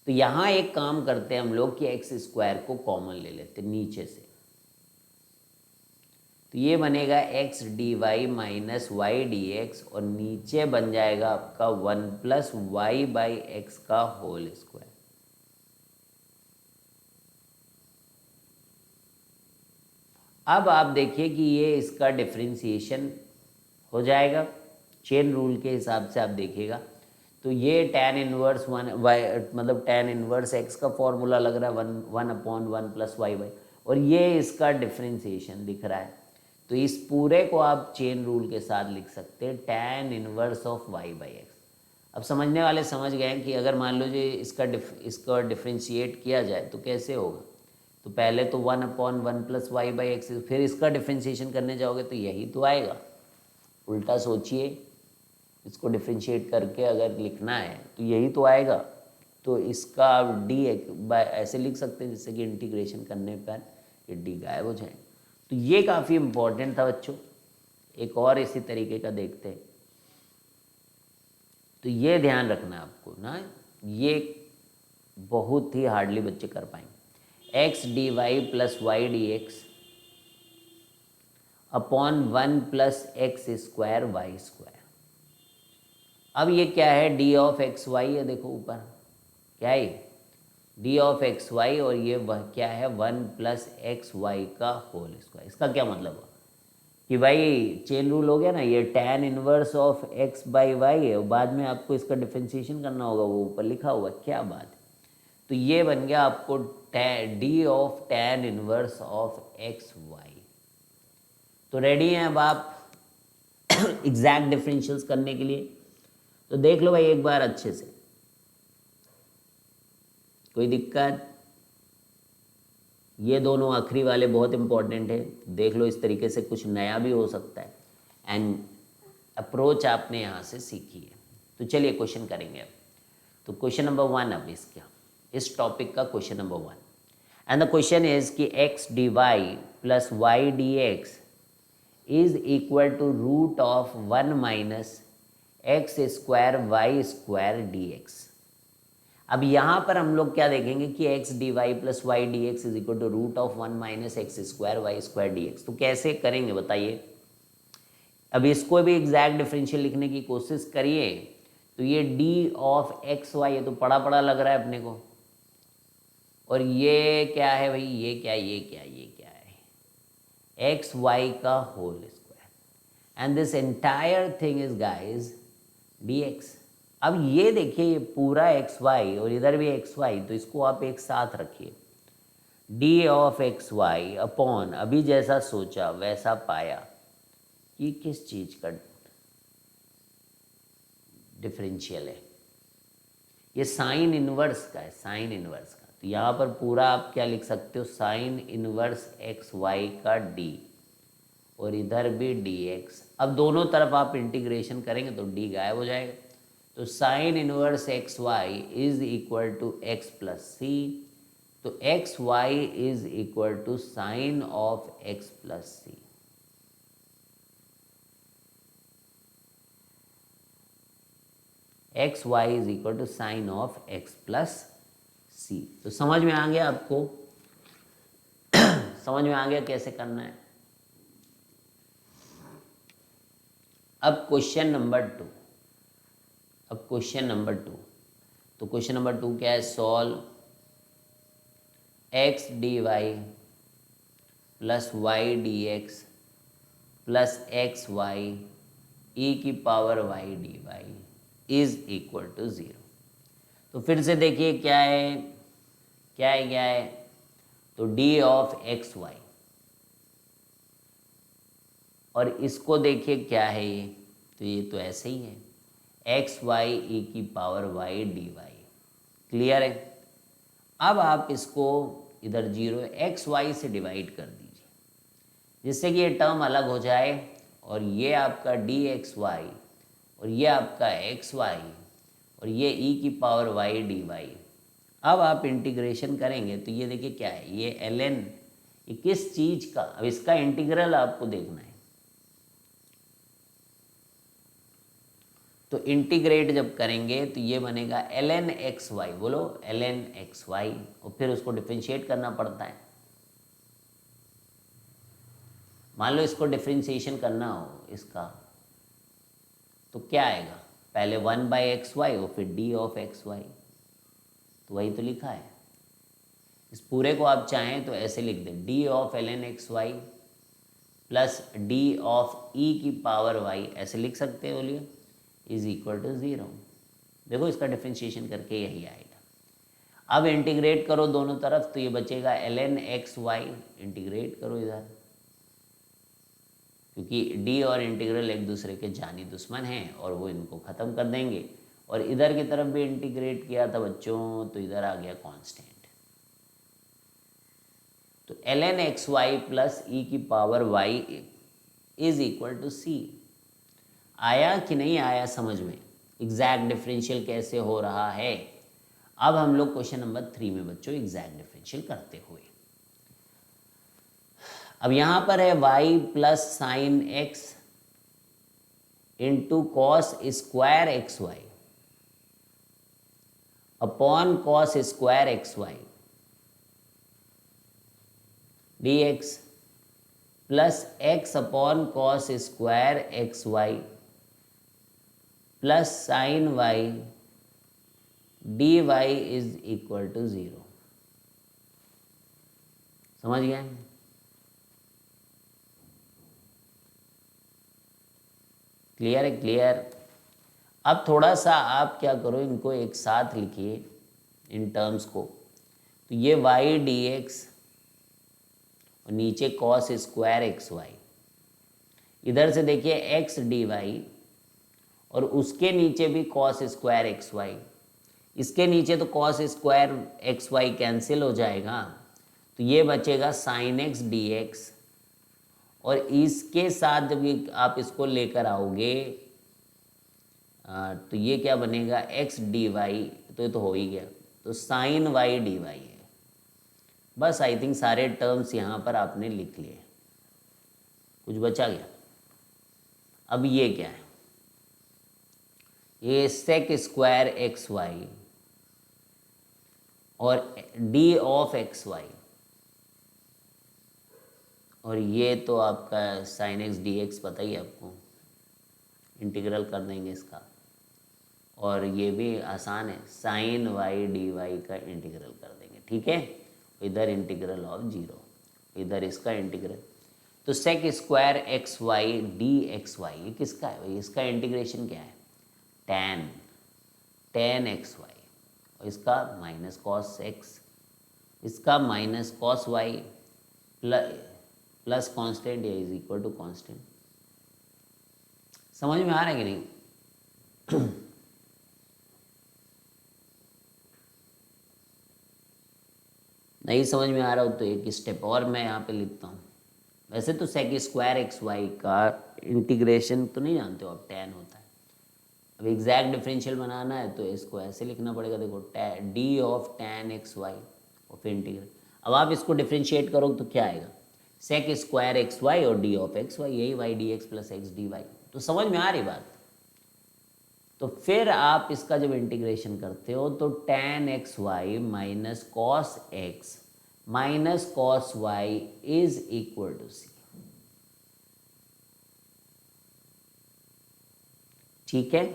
तो यहाँ एक काम करते हैं हम लोग कि एक्स स्क्वायर को कॉमन ले लेते नीचे से, तो ये बनेगा x d y minus y d x, और नीचे बन जाएगा आपका 1 प्लस वाई बाई एक्स का होल स्क्वायर। अब आप देखिए कि ये इसका डिफरेंशिएशन हो जाएगा चेन रूल के हिसाब से। आप देखिएगा तो ये tan इनवर्स 1 वाई, मतलब tan इनवर्स x का फॉर्मूला लग रहा है 1/1 प्लस वाई बाई, और ये इसका डिफरेंशिएशन दिख रहा है। तो इस पूरे को आप चेन रूल के साथ लिख सकते हैं tan inverse of y by x. अब समझने वाले समझ गए कि अगर मान लो जी इसका डिफरेंशिएट किया जाए तो कैसे होगा। तो पहले तो 1/1 प्लस वाई बाई एक्स, फिर इसका डिफरेंशिएशन करने जाओगे तो यही तो आएगा। उल्टा सोचिए, इसको डिफरेंशिएट करके अगर लिखना है तो यही तो आएगा। तो इसका आप डी ऐसे लिख सकते हैं जिससे कि इंटीग्रेशन करने पर ये डी गायब हो जाए। तो ये काफ़ी इम्पोर्टेंट था बच्चों। एक और इसी तरीके का देखते हैं। तो ये ध्यान रखना आपको ना, ये बहुत ही हार्डली बच्चे कर पाएंगे। X d y plus y d x upon 1 plus x square y square. अब ये क्या है, डी ऑफ एक्स वाई है, देखो ऊपर क्या है, डी ऑफ एक्स वाई, और ये वह क्या है 1 प्लस एक्स वाई का होल स्क्वायर। इसका क्या मतलब हुआ कि भाई चेन रूल हो गया ना, ये tan inverse of x by y है, और बाद में आपको इसका डिफरेंशिएशन करना होगा, वो ऊपर लिखा हुआ, क्या बात है। तो ये बन गया आपको d of tan inverse of x y. तो रेडी हैं अब आप एग्जैक्ट डिफरेंशियल्स करने के लिए। तो देख लो भाई एक बार अच्छे से, कोई दिक्कत? ये दोनों आखिरी वाले बहुत इंपॉर्टेंट है, देख लो, इस तरीके से कुछ नया भी हो सकता है। एंड अप्रोच आपने यहाँ से सीखी है। तो चलिए क्वेश्चन करेंगे अब। तो क्वेश्चन नंबर 1 अब इस टॉपिक का question number 1, and the question is कि x d y plus y d x is equal to root of 1 minus x square y square d x. अब यहाँ पर हम लोग क्या देखेंगे कि x d y plus y d x is equal to root of 1 minus x square y square d x. तो कैसे करेंगे बताइए। अब इसको भी एग्जैक्ट डिफरेंशियल लिखने की कोशिश करिए। तो ये डी ऑफ एक्स वाई है, तो पड़ा पड़ा लग रहा है अपने को, और ये क्या है भाई, ये क्या है, एक्स वाई का whole square, and this entire thing is guys d x. अब ये देखिए, ये पूरा एक्स वाई और इधर भी एक्स वाई, तो इसको आप एक साथ रखिए, d of x y upon, अभी जैसा सोचा वैसा पाया, ये किस चीज़ का डिफरेंशियल है, ये साइन इनवर्स का है, साइन इनवर्स का। तो यहाँ पर पूरा आप क्या लिख सकते हो, साइन इनवर्स एक्स वाई का डी, और इधर भी डी एक्स। अब दोनों तरफ आप इंटीग्रेशन करेंगे तो डी गायब हो जाएगा। तो sine inverse x y is equal to x plus c. तो x y is equal to sine of x plus c. X y is equal to sine of x plus c. तो समझ में आ गया आपको? समझ में आ गया कैसे करना है? अब क्वेश्चन नंबर 2। अब क्वेश्चन नंबर 2, तो क्वेश्चन नंबर 2 क्या है? Solve x d y plus y d x plus x y e की power y d y is equal to 0। तो फिर से देखिए क्या है, क्या है, क्या है? तो डी ऑफ एक्स वाई, और इसको देखिए क्या है ये, तो ये तो ऐसे ही है, एक्स वाई ई की power y d y. Clear है? अब आप इसको इधर 0 एक्स वाई से डिवाइड कर दीजिए, जिससे कि ये टर्म अलग हो जाए, और ये आपका डी एक्स वाई और ये आपका एक्स वाई और ये ई की पावर वाई डी वाई। अब आप इंटीग्रेशन करेंगे तो ये देखिए क्या है, ये एल एन, ये किस चीज़ का, अब इसका इंटीग्रल आपको देखना है। तो इंटीग्रेट जब करेंगे तो ये बनेगा एल एन एक्स वाई, बोलो एल एन एक्स वाई, और फिर उसको डिफ्रेंशिएट करना पड़ता है। मान लो इसको डिफ्रेंशिएशन करना हो इसका, तो क्या आएगा? पहले 1/xy और फिर d ऑफ एक्स वाई, तो वही तो लिखा है। इस पूरे को आप चाहें तो ऐसे लिख दें, d of l n x y plus d of e की पावर वाई, ऐसे लिख सकते हो, बोलिए, इज इक्वल टू 0। देखो इसका डिफ्रेंशिएशन करके यही आएगा। अब इंटीग्रेट करो दोनों तरफ, तो ये बचेगा l n x y, integrate करो इधर, क्योंकि d और इंटीग्रल एक दूसरे के जानी दुश्मन हैं और वो इनको ख़त्म कर देंगे। और इधर की तरफ भी इंटीग्रेट किया था बच्चों, तो इधर आ गया कांस्टेंट। तो l n x y plus e की power y is equal to c. आया कि नहीं आया समझ में? एग्जैक्ट डिफरेंशियल कैसे हो रहा है? अब हम लोग क्वेश्चन नंबर 3 में बच्चों एग्जैक्ट डिफरेंशियल करते हुए, अब यहाँ पर है y plus sine x into cos square x y upon cos square x y d x plus x upon cos square x y plus sine y d y is equal to 0। समझ गए? Clear है? Clear. अब थोड़ा सा आप क्या करो, इनको एक साथ लिखिए इन टर्म्स को। तो ये वाई डी एक्स और नीचे कॉस स्क्वायर एक्स वाई, इधर से देखिए एक्स डी वाई और उसके नीचे भी कॉस स्क्वायर एक्स वाई, इसके नीचे तो cos square x y cancel हो जाएगा, तो ये बचेगा साइन एक्स डी एक्स, और इसके साथ जब ये आप इसको लेकर आओगे तो ये क्या बनेगा, एक्स डी वाई, तो ये तो हो ही गया, तो साइन वाई डी वाई है। बस आई थिंक सारे टर्म्स यहाँ पर आपने लिख लिए, कुछ बचा गया? अब ये क्या है, ये सेक स्क्वायर एक्स वाई और डी ऑफ एक्स वाई, और ये तो आपका साइन एक्स डी एक्स पता ही आपको, इंटीग्रल कर देंगे इसका, और ये भी आसान है, साइन वाई डी वाई का इंटीग्रल कर देंगे। ठीक है, इधर इंटीग्रल ऑफ 0, इधर इसका इंटीग्रल, तो sec square x y d x y ये किसका है भाई? इसका इंटीग्रेशन क्या है? टेन एक्स वाई, और इसका माइनस कॉस एक्स, इसका minus cos y plus constant या इज इक्वल टू कांस्टेंट। समझ में आ रहा है कि नहीं? नहीं समझ में आ रहा हो तो एक स्टेप और मैं यहाँ पे लिखता हूँ। वैसे तो सेक स्क्वायर एक्स वाई का इंटीग्रेशन तो नहीं जानते हो आप, टेन होता है, अब एग्जैक्ट डिफरेंशियल बनाना है तो इसको ऐसे लिखना पड़ेगा, देखो d of tan x y और फिर इंटीग्रल। अब आप इसको डिफ्रेंशिएट करो तो क्या आएगा, सेक स्क्वायर एक्स वाई और डी ऑफ एक्स वाई, यही y d x plus x d y. तो समझ में आ रही बात। तो फिर आप इसका जब इंटीग्रेशन करते हो तो tan x y minus cos x minus cos y is equal to c. ठीक है,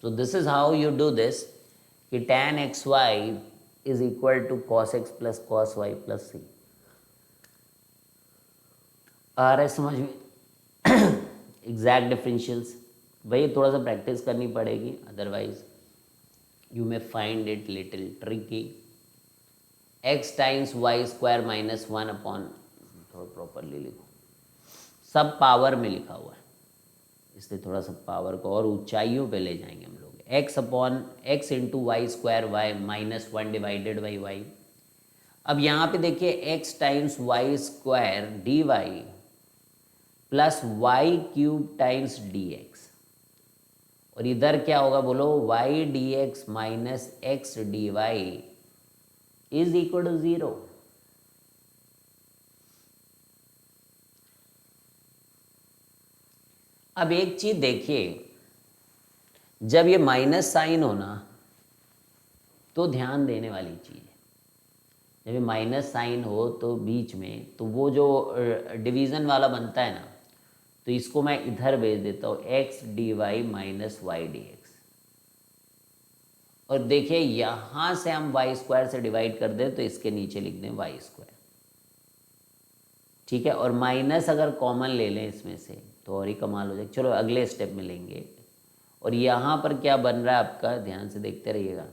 तो this is how you do this कि tan x y is equal to cos x plus cos y plus c. आ रहा है समझ में? Exact differentials वही थोड़ा सा प्रैक्टिस करनी पड़ेगी, otherwise you may find it little tricky. X times y square minus one upon, थोड़ा प्रॉपरली लिखो, सब पावर में लिखा हुआ है इसलिए थोड़ा सा पावर को और ऊंचाइयों पे ले जाएंगे हम लोग। X upon x into y square y minus one divided by y. अब यहाँ पे देखिए x times y square d y plus y cube times d x, और इधर क्या होगा बोलो, y d x minus x d y is equal to 0। अब एक चीज देखिए, जब ये माइनस साइन हो ना तो ध्यान देने वाली चीज है, जब ये माइनस साइन हो तो बीच में तो वो जो डिवीजन वाला बनता है ना, तो इसको मैं इधर भेज देता हूँ x d y minus y d x, और देखिए यहां से हम वाई स्क्वायर से डिवाइड कर दें तो इसके नीचे लिख दें वाई स्क्वायर। ठीक है, और माइनस अगर कॉमन ले लें इसमें से तो और ही कमाल हो जाएगा। चलो अगले स्टेप में लेंगे, और यहाँ पर क्या बन रहा है आपका, ध्यान से देखते रहिएगा,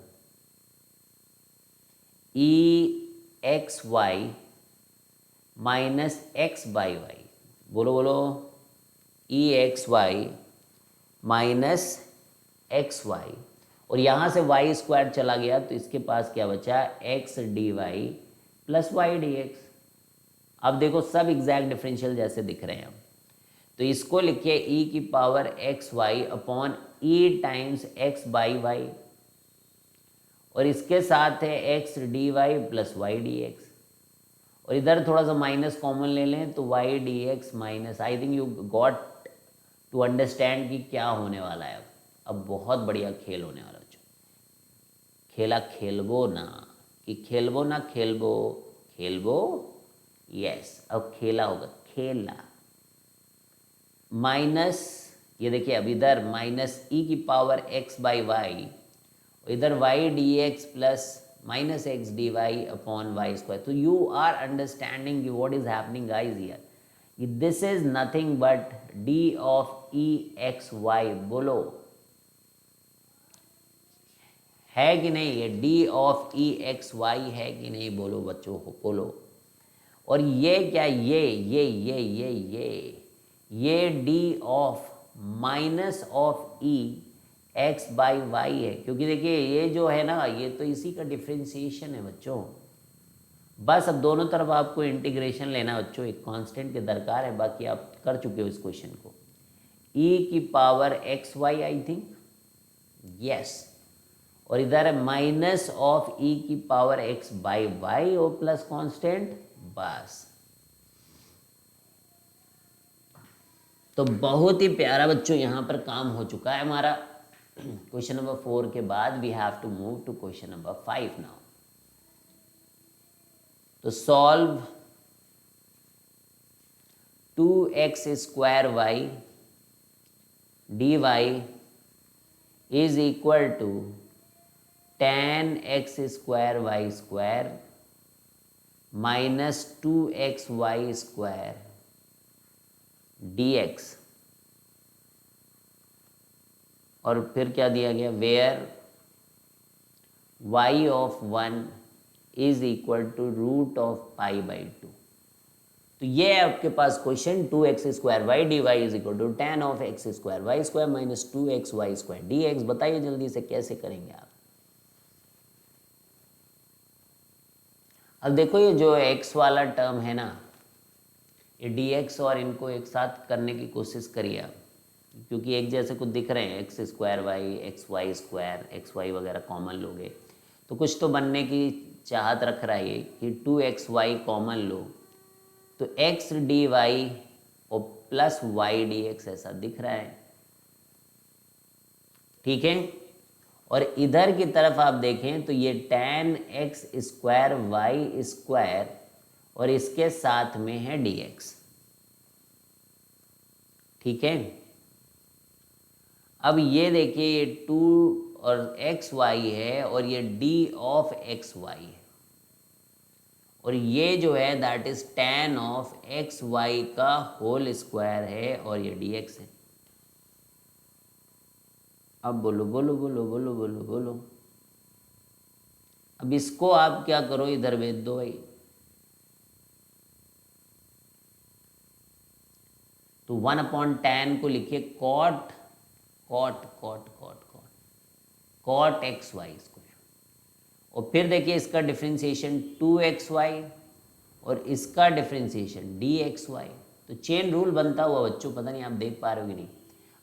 e x y minus x by y, बोलो बोलो, e x y minus x y, और यहाँ से वाई स्क्वायर चला गया तो इसके पास क्या बचा, x d y plus y d x. अब देखो सब एग्जैक्ट डिफरेंशियल जैसे दिख रहे हैं। अब तो इसको लिखिए ई की power x y upon e times x by y, और इसके साथ है x d y plus y d x, और इधर थोड़ा सा माइनस कॉमन ले लें तो y d x minus, I think you got to understand कि क्या होने वाला है। अब बहुत बढ़िया खेल होने वाला बच्चों, खेला खेलबो ना, कि खेलबो ना खेलबो, खेलबो, यस, अब खेला होगा, खेला माइनस, ये देखिए अब इधर माइनस ई की पावर एक्स बाई वाई, इधर y d x plus minus x d y upon y square. तो you are understanding what is happening guys here, this is nothing but d of e x y, बोलो है कि नहीं, ये d of e x y है कि नहीं, बोलो बच्चों बोलो। और ये क्या, ये d of minus of e x by y है, क्योंकि देखिए ये जो है ना ये तो इसी का डिफ्रेंसिएशन है बच्चों। बस अब दोनों तरफ आपको इंटीग्रेशन लेना बच्चों, एक कांस्टेंट के दरकार है, बाकी आप कर चुके हो इस क्वेश्चन को। ई की power x y I think, yes, और इधर है माइनस ऑफ ई की पावर एक्स बाई वाई और प्लस कांस्टेंट, बस। तो बहुत ही प्यारा बच्चों यहाँ पर काम हो चुका है हमारा। क्वेश्चन नंबर 4 के बाद we have to move to question number 5 now. तो solve 2x square y d y is equal to tan x square y square minus 2x y square dx, और फिर क्या दिया गया, where y of 1 is equal to root of pi by 2। तो ये है आपके पास question, 2x square y d y is equal to tan of x square y square minus 2x y square dx। बताइए जल्दी से कैसे करेंगे आप। अब देखो ये जो x वाला टर्म है ना, ये dx और इनको एक साथ करने की कोशिश करिए आप। क्योंकि एक जैसे कुछ दिख रहे हैं, x square y, x y square, x y वगैरह कॉमन लोगे तो कुछ तो बनने की चाहत रख रहा है ये कि 2xy कॉमन लो तो x dy और प्लस वाई डी एक्स ऐसा दिख रहा है, ठीक है। और इधर की तरफ आप देखें तो ये tan x square y square और इसके साथ में है dx, ठीक है। अब ये देखिए ये 2 और एक्स वाई है और ये d ऑफ एक्स वाई है और ये जो है that is tan of x y का होल स्क्वायर है और ये dx है। अब बोलो बोलो बोलो बोलो बोलो बोलो, अब इसको आप क्या करो, इधर भेज दो भाई। तो 1/tan को लिखिए cot cot cot cot cot cot x y square और फिर देखिए इसका डिफ्रेंसिएशन 2xy और इसका डिफ्रेंसिएशन dxy। तो चेन रूल बनता हुआ बच्चों, पता नहीं आप देख पा रहे हो कि नहीं।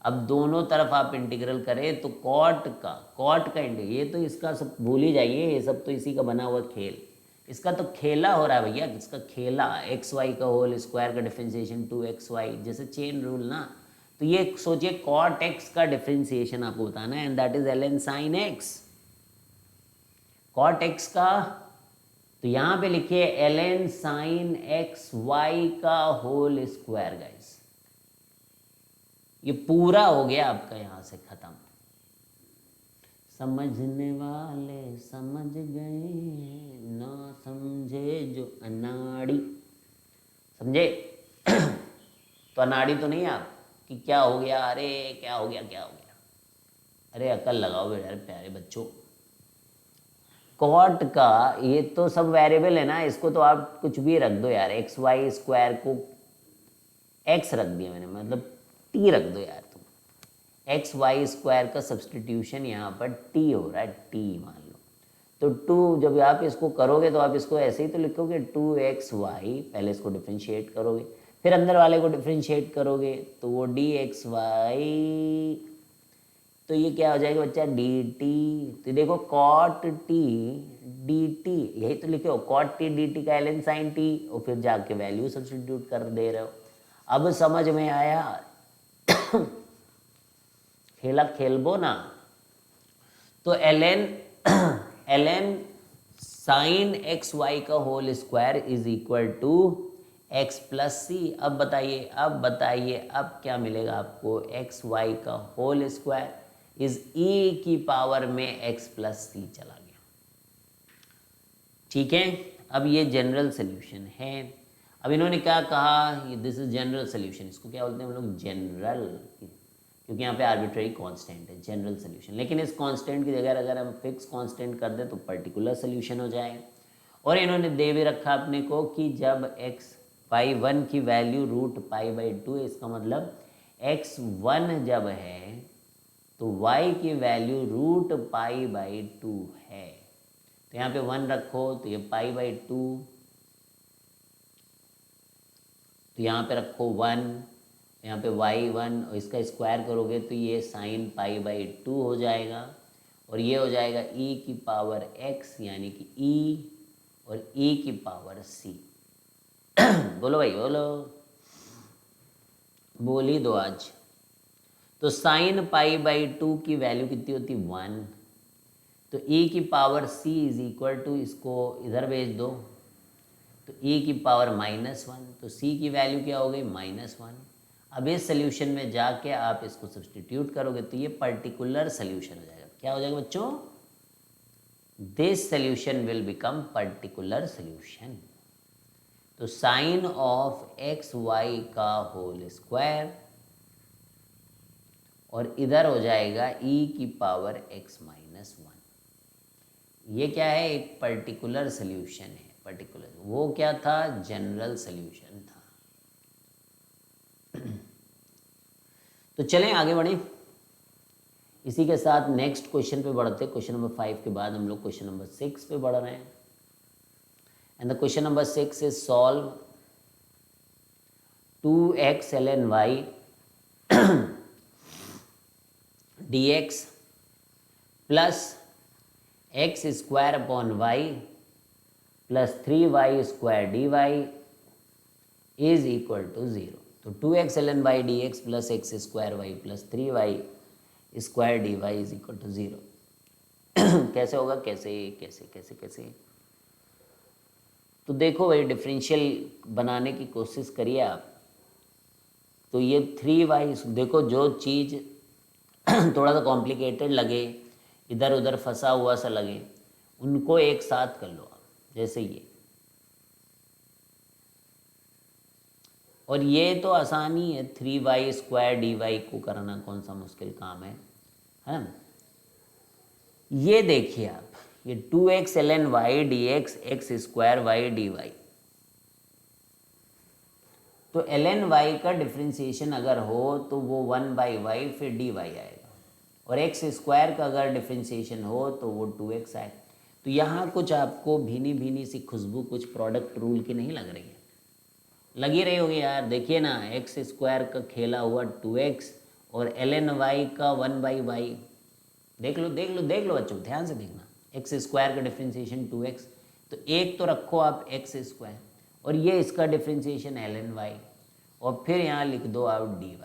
अब दोनों तरफ आप इंटीग्रल करें तो कॉट का इंटीग्रल, ये तो इसका सब भूल ही जाइए, ये सब तो इसी का बना हुआ खेल, इसका तो खेला हो रहा है भैया, इसका खेला एक्स वाई का होल स्क्वायर का डिफ्रेंसिएशन 2xy जैसे चेन रूल ना। तो ये सोचिए कॉट एक्स का डिफ्रेंसिएशन आपको बताना है and that is ln sin x, cot x का। तो यहां पे लिखिए ln sin x y का होल स्क्वायर गाइस, ये पूरा हो गया आपका यहां से खत्म। समझने वाले समझ गए, ना समझे जो अनाड़ी, समझे। तो अनाड़ी तो नहीं आप कि क्या हो गया, अरे क्या हो गया क्या हो गया, अरे अकल लगाओ बेटा प्यारे बच्चों। कॉट का ये तो सब वेरिएबल है ना, इसको तो आप कुछ भी रख दो यार, एक्स वाई स्क्वायर को एक्स रख दिया मैंने, मतलब टी रख दो यार तुम, एक्स वाई स्क्वायर का सब्सटीट्यूशन यहाँ पर टी हो रहा है, टी मान लो। तो 2 जब आप इसको करोगे तो आप इसको ऐसे ही तो लिखोगे 2xy, पहले इसको डिफ्रेंशिएट करोगे फिर अंदर वाले को डिफ्रेंशिएट करोगे तो वो dxy, तो ये क्या हो जाएगा बच्चा dt। तो देखो cot t dt, यही तो लिखे हो cot t dt का ln sin t और फिर जाके वैल्यू सब्स्टिट्यूट कर दे रहे हो। अब समझ में आया खेला खेलबो ना। तो ln sin एक्स वाई का whole square is equal to x plus c. अब बताइए अब क्या मिलेगा आपको, एक्स वाई का होल स्क्वायर इज ई की पावर में एक्स प्लस सी चला गया, ठीक है। अब ये जनरल सोल्यूशन है। अब इन्होंने क्या कहा, दिस इज जनरल सोल्यूशन, इसको क्या बोलते हैं हम लोग जनरल, क्योंकि यहाँ पे आर्बिट्रेरी कांस्टेंट है जनरल सोल्यूशन। लेकिन इस कांस्टेंट की जगह अगर हम फिक्स कांस्टेंट कर दें तो पर्टिकुलर सोल्यूशन हो जाएगा। और इन्होंने दे भी रखा अपने को कि जब x पाई 1 की वैल्यू √π/2 है, इसका मतलब x1 जब है तो y की वैल्यू √π/2 है। तो यहाँ पे 1 रखो तो ये π/2, तो यहाँ पे रखो 1, यहाँ पे y1 और इसका स्क्वायर करोगे तो ये sin π/2 हो जाएगा और ये हो जाएगा e की पावर x यानी कि e और e की पावर c। बोलो भाई बोलो, बोल ही दो आज। तो sin π/2 की वैल्यू कितनी होती 1, तो e की पावर c इज इक्वल टू, इसको इधर भेज दो तो e की पावर -1, तो c की वैल्यू क्या हो गई -1। अब इस सोल्यूशन में जाके आप इसको सब्सटीट्यूट करोगे तो ये पर्टिकुलर सोल्यूशन हो जाएगा। क्या हो जाएगा बच्चों, this solution will become particular solution. तो साइन ऑफ एक्स वाई का होल स्क्वायर और इधर हो जाएगा e की पावर x -1। ये क्या है, एक पर्टिकुलर सोल्यूशन है। पर्टिकुलर वो क्या था, जनरल सोल्यूशन था। तो चलें आगे बढ़ें, इसी के साथ नेक्स्ट क्वेश्चन पे बढ़ते। क्वेश्चन नंबर 5 के बाद हम लोग क्वेश्चन नंबर 6 पे बढ़ रहे हैं। And the question number 6 is solve 2x ln y d x plus x square upon y plus 3y square d y is equal to 0। तो 2x ln y d x plus x square y plus 3y square d y is equal to 0। कैसे होगा, कैसे कैसे कैसे कैसे? तो देखो भाई, डिफरेंशियल बनाने की कोशिश करिए आप। तो ये 3y, देखो जो चीज़ थोड़ा सा कॉम्प्लिकेटेड लगे, इधर उधर फंसा हुआ सा लगे, उनको एक साथ कर लो आप, जैसे ये। और ये तो आसान ही है, 3y स्क्वायर डी वाई को करना कौन सा मुश्किल काम है ना? ये देखिए आप, ये 2x ln y d x x square y d y. तो ln y का डिफ्रेंसिएशन अगर हो तो वो 1/y फिर dy आएगा, और x स्क्वायर का अगर डिफ्रेंसिएशन हो तो वो 2x आएगा। तो यहाँ कुछ आपको भीनी भीनी सी खुशबू कुछ प्रोडक्ट रूल की नहीं लग रही है? लगी रही होगी यार। देखिए ना, एक्स स्क्वायर का खेला हुआ 2x और ln y का 1/y। देख लो देख लो देख लो बच्चों, ध्यान से देखना। एक्स स्क्वायर का डिफ्रेंसिएशन 2x, तो एक तो रखो आप एक्स स्क्वायर, और ये इसका डिफ्रेंसिएशन ln y, और फिर यहाँ लिख दो आप dy,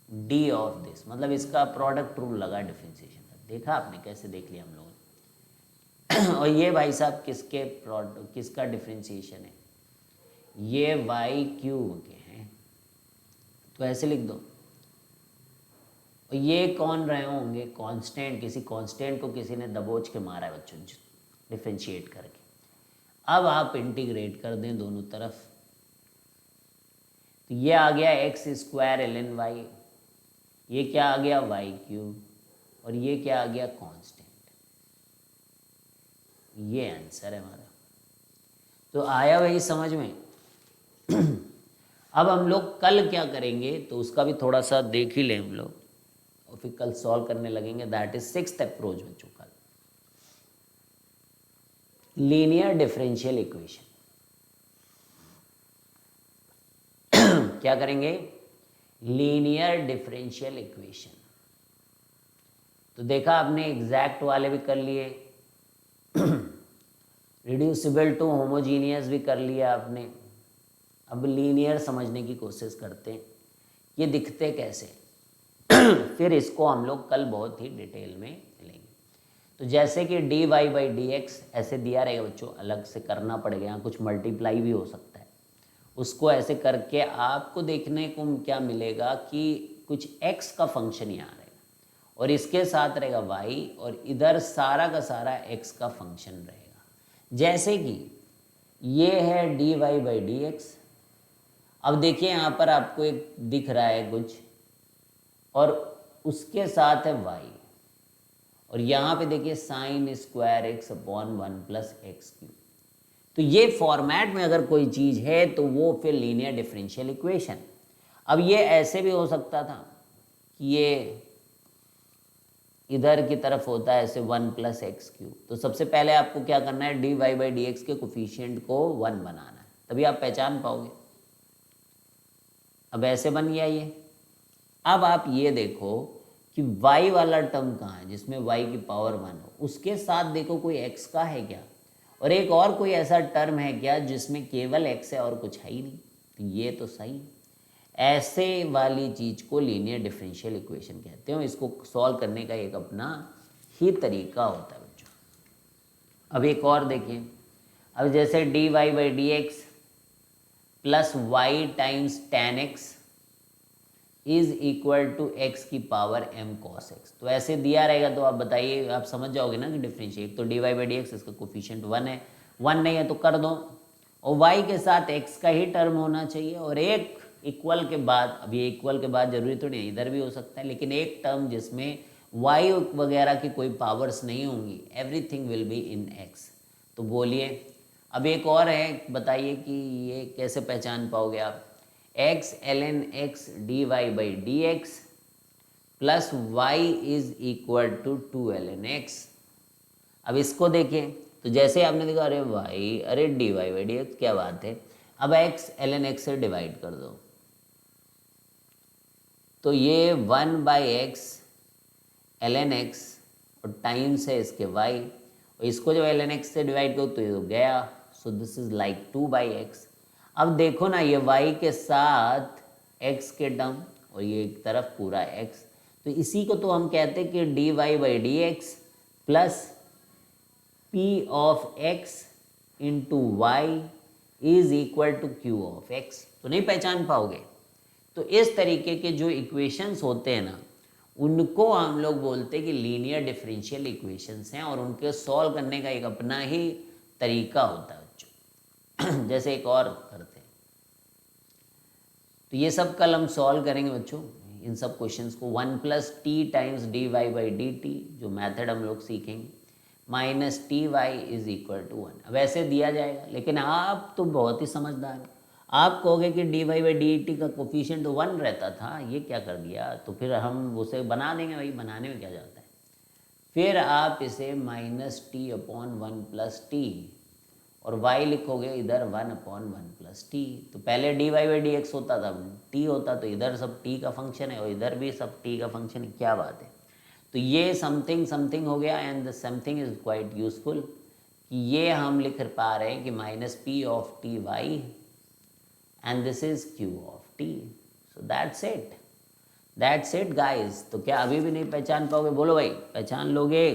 डी ऑफ दिस, मतलब इसका प्रोडक्ट रूल लगा डिफ्रेंसिएशन का। देखा आपने कैसे देख लिया हम लोगों ने। और ये भाई साहब किसका डिफ्रेंसिएशन है? ये वाई क्यूब के हैं, तो ऐसे लिख दो। और ये कौन रहे होंगे? कांस्टेंट, किसी कांस्टेंट को किसी ने दबोच के मारा है बच्चों, डिफ्रेंशिएट करके। अब आप इंटीग्रेट कर दें दोनों तरफ, तो ये आ गया एक्स स्क्वायर ln y, ये क्या आ गया वाई क्यूब, और ये क्या आ गया कांस्टेंट। ये आंसर है हमारा। तो आया वही समझ में? अब हम लोग कल क्या करेंगे तो उसका भी थोड़ा सा देख ही लें हम लोग, और फिर कल सॉल्व करने लगेंगे। दैट इज 6th अप्रोच बच्चों, कल लीनियर डिफरेंशियल इक्वेशन। क्या करेंगे? Linear differential equation. तो देखा आपने, एग्जैक्ट वाले भी कर लिए, रिड्यूसिबल टू होमोजीनियस भी कर लिया आपने। अब लीनियर समझने की कोशिश करते हैं, ये दिखते कैसे। फिर इसको हम लोग कल बहुत ही डिटेल में लेंगे। तो जैसे कि dy बाई डी एक्स ऐसे दिया रहेगा बच्चों, अलग से करना पड़ेगा, यहाँ कुछ मल्टीप्लाई भी हो सकता है। उसको ऐसे करके आपको देखने को क्या मिलेगा कि कुछ x का फंक्शन यहाँ रहेगा, और इसके साथ रहेगा y, और इधर सारा का सारा x का फंक्शन रहेगा। जैसे कि ये है dy बाई डी एक्स। अब देखिए यहाँ पर आपको एक दिख रहा है कुछ, और उसके साथ है y, और यहाँ पे देखिए sine square x upon 1 plus x cube. तो ये फॉर्मेट में अगर कोई चीज़ है तो वो फिर लीनियर डिफरेंशियल इक्वेशन। अब ये ऐसे भी हो सकता था कि ये इधर की तरफ होता है ऐसे 1 प्लस एक्स क्यूब। तो सबसे पहले आपको क्या करना है, dy बाई डी एक्स के कोफिशिएंट को 1 बनाना है, तभी आप पहचान पाओगे। अब ऐसे बन गया ये। अब आप ये देखो कि y वाला टर्म कहाँ है जिसमें y की पावर 1 हो, उसके साथ देखो कोई x का है क्या, और एक और कोई ऐसा टर्म है क्या जिसमें केवल x है और कुछ है ही नहीं। तो ये तो सही। ऐसे वाली चीज़ को लीनियर डिफरेंशियल इक्वेशन कहते हैं। इसको सॉल्व करने का एक अपना ही तरीका होता है बच्चों। अब एक और देखिए, अब जैसे dy by d x plus y times tan x is equal to x की पावर m cos x। तो ऐसे दिया रहेगा तो आप बताइए, आप समझ जाओगे ना कि डिफरेंशिएट। तो dy बाई डी एक्स इसका कोफिशिएंट 1 है, 1 नहीं है तो कर दो, और y के साथ x का ही टर्म होना चाहिए, और एक इक्वल के बाद, अब ये इक्वल के बाद जरूरी तो नहीं, इधर भी हो सकता है, लेकिन एक टर्म जिसमें y वगैरह की कोई पावर्स नहीं होंगी, everything will be in x। तो बोलिए, अब एक और है, बताइए कि ये कैसे पहचान पाओगे आप। x ln x dy by d x plus y is equal to 2 ln x। अब इसको देखें तो जैसे आपने देखा, अरे y, अरे dy बाई डी एक्स, क्या बात है। अब x ln x से डिवाइड कर दो, तो ये 1 बाई एक्स ln x और टाइम्स है इसके y, और इसको जब ln x से डिवाइड करो तो ये तो गया, सो दिस इज लाइक 2/x। अब देखो ना ये y के साथ x के टर्म और ये एक तरफ पूरा x, तो इसी को तो हम कहते हैं कि dy/dx plus p of x into y is equal to q of x। तो नहीं पहचान पाओगे। तो इस तरीके के जो इक्वेशंस होते हैं ना, उनको हम लोग बोलते हैं कि लीनियर डिफरेंशियल इक्वेशंस हैं, और उनके सॉल्व करने का एक अपना ही तरीका होता है बच्चों। जैसे एक और करते हैं, तो ये सब कल हम सॉल्व करेंगे बच्चों, इन सब क्वेश्चंस को। 1 plus t times d y by d t, जो मैथड हम लोग सीखेंगे, minus t y is equal to 1। अब ऐसे दिया जाएगा, लेकिन आप तो बहुत ही समझदार हो, आप कहोगे कि d y by d t का कोफिशिएंट तो 1 रहता था, ये क्या कर दिया, तो फिर हम उसे बना देंगे, भाई बनाने में क्या जाता है। फिर आप इसे minus T upon 1 plus T, और y लिखोगे इधर 1 अपॉन 1 प्लस टी। तो पहले d y by d x होता था, t होता, तो इधर सब t का फंक्शन है और इधर भी सब t का फंक्शन है, क्या बात है। तो ये समथिंग समथिंग हो गया, and the something is quite useful कि ये हम लिख पा रहे हैं कि minus p of t y and this is q of t. So that's it guys. तो क्या अभी भी नहीं पहचान पाओगे? बोलो भाई, पहचान लोगे?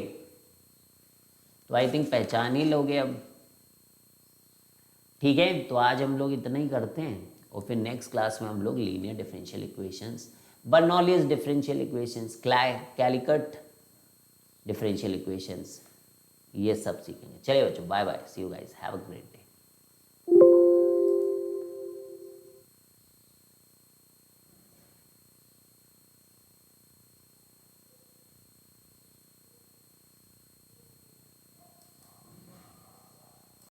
तो आई थिंक पहचान ही लोगे अब। ठीक है, तो आज हम लोग इतना ही करते हैं, और फिर नेक्स्ट क्लास में हम लोग linear differential equations, Bernoulli's differential equations, कैलिकट डिफरेंशियल इक्वेशंस, ये सब सीखेंगे। चलिए बच्चों, bye bye, see you guys, have a great day.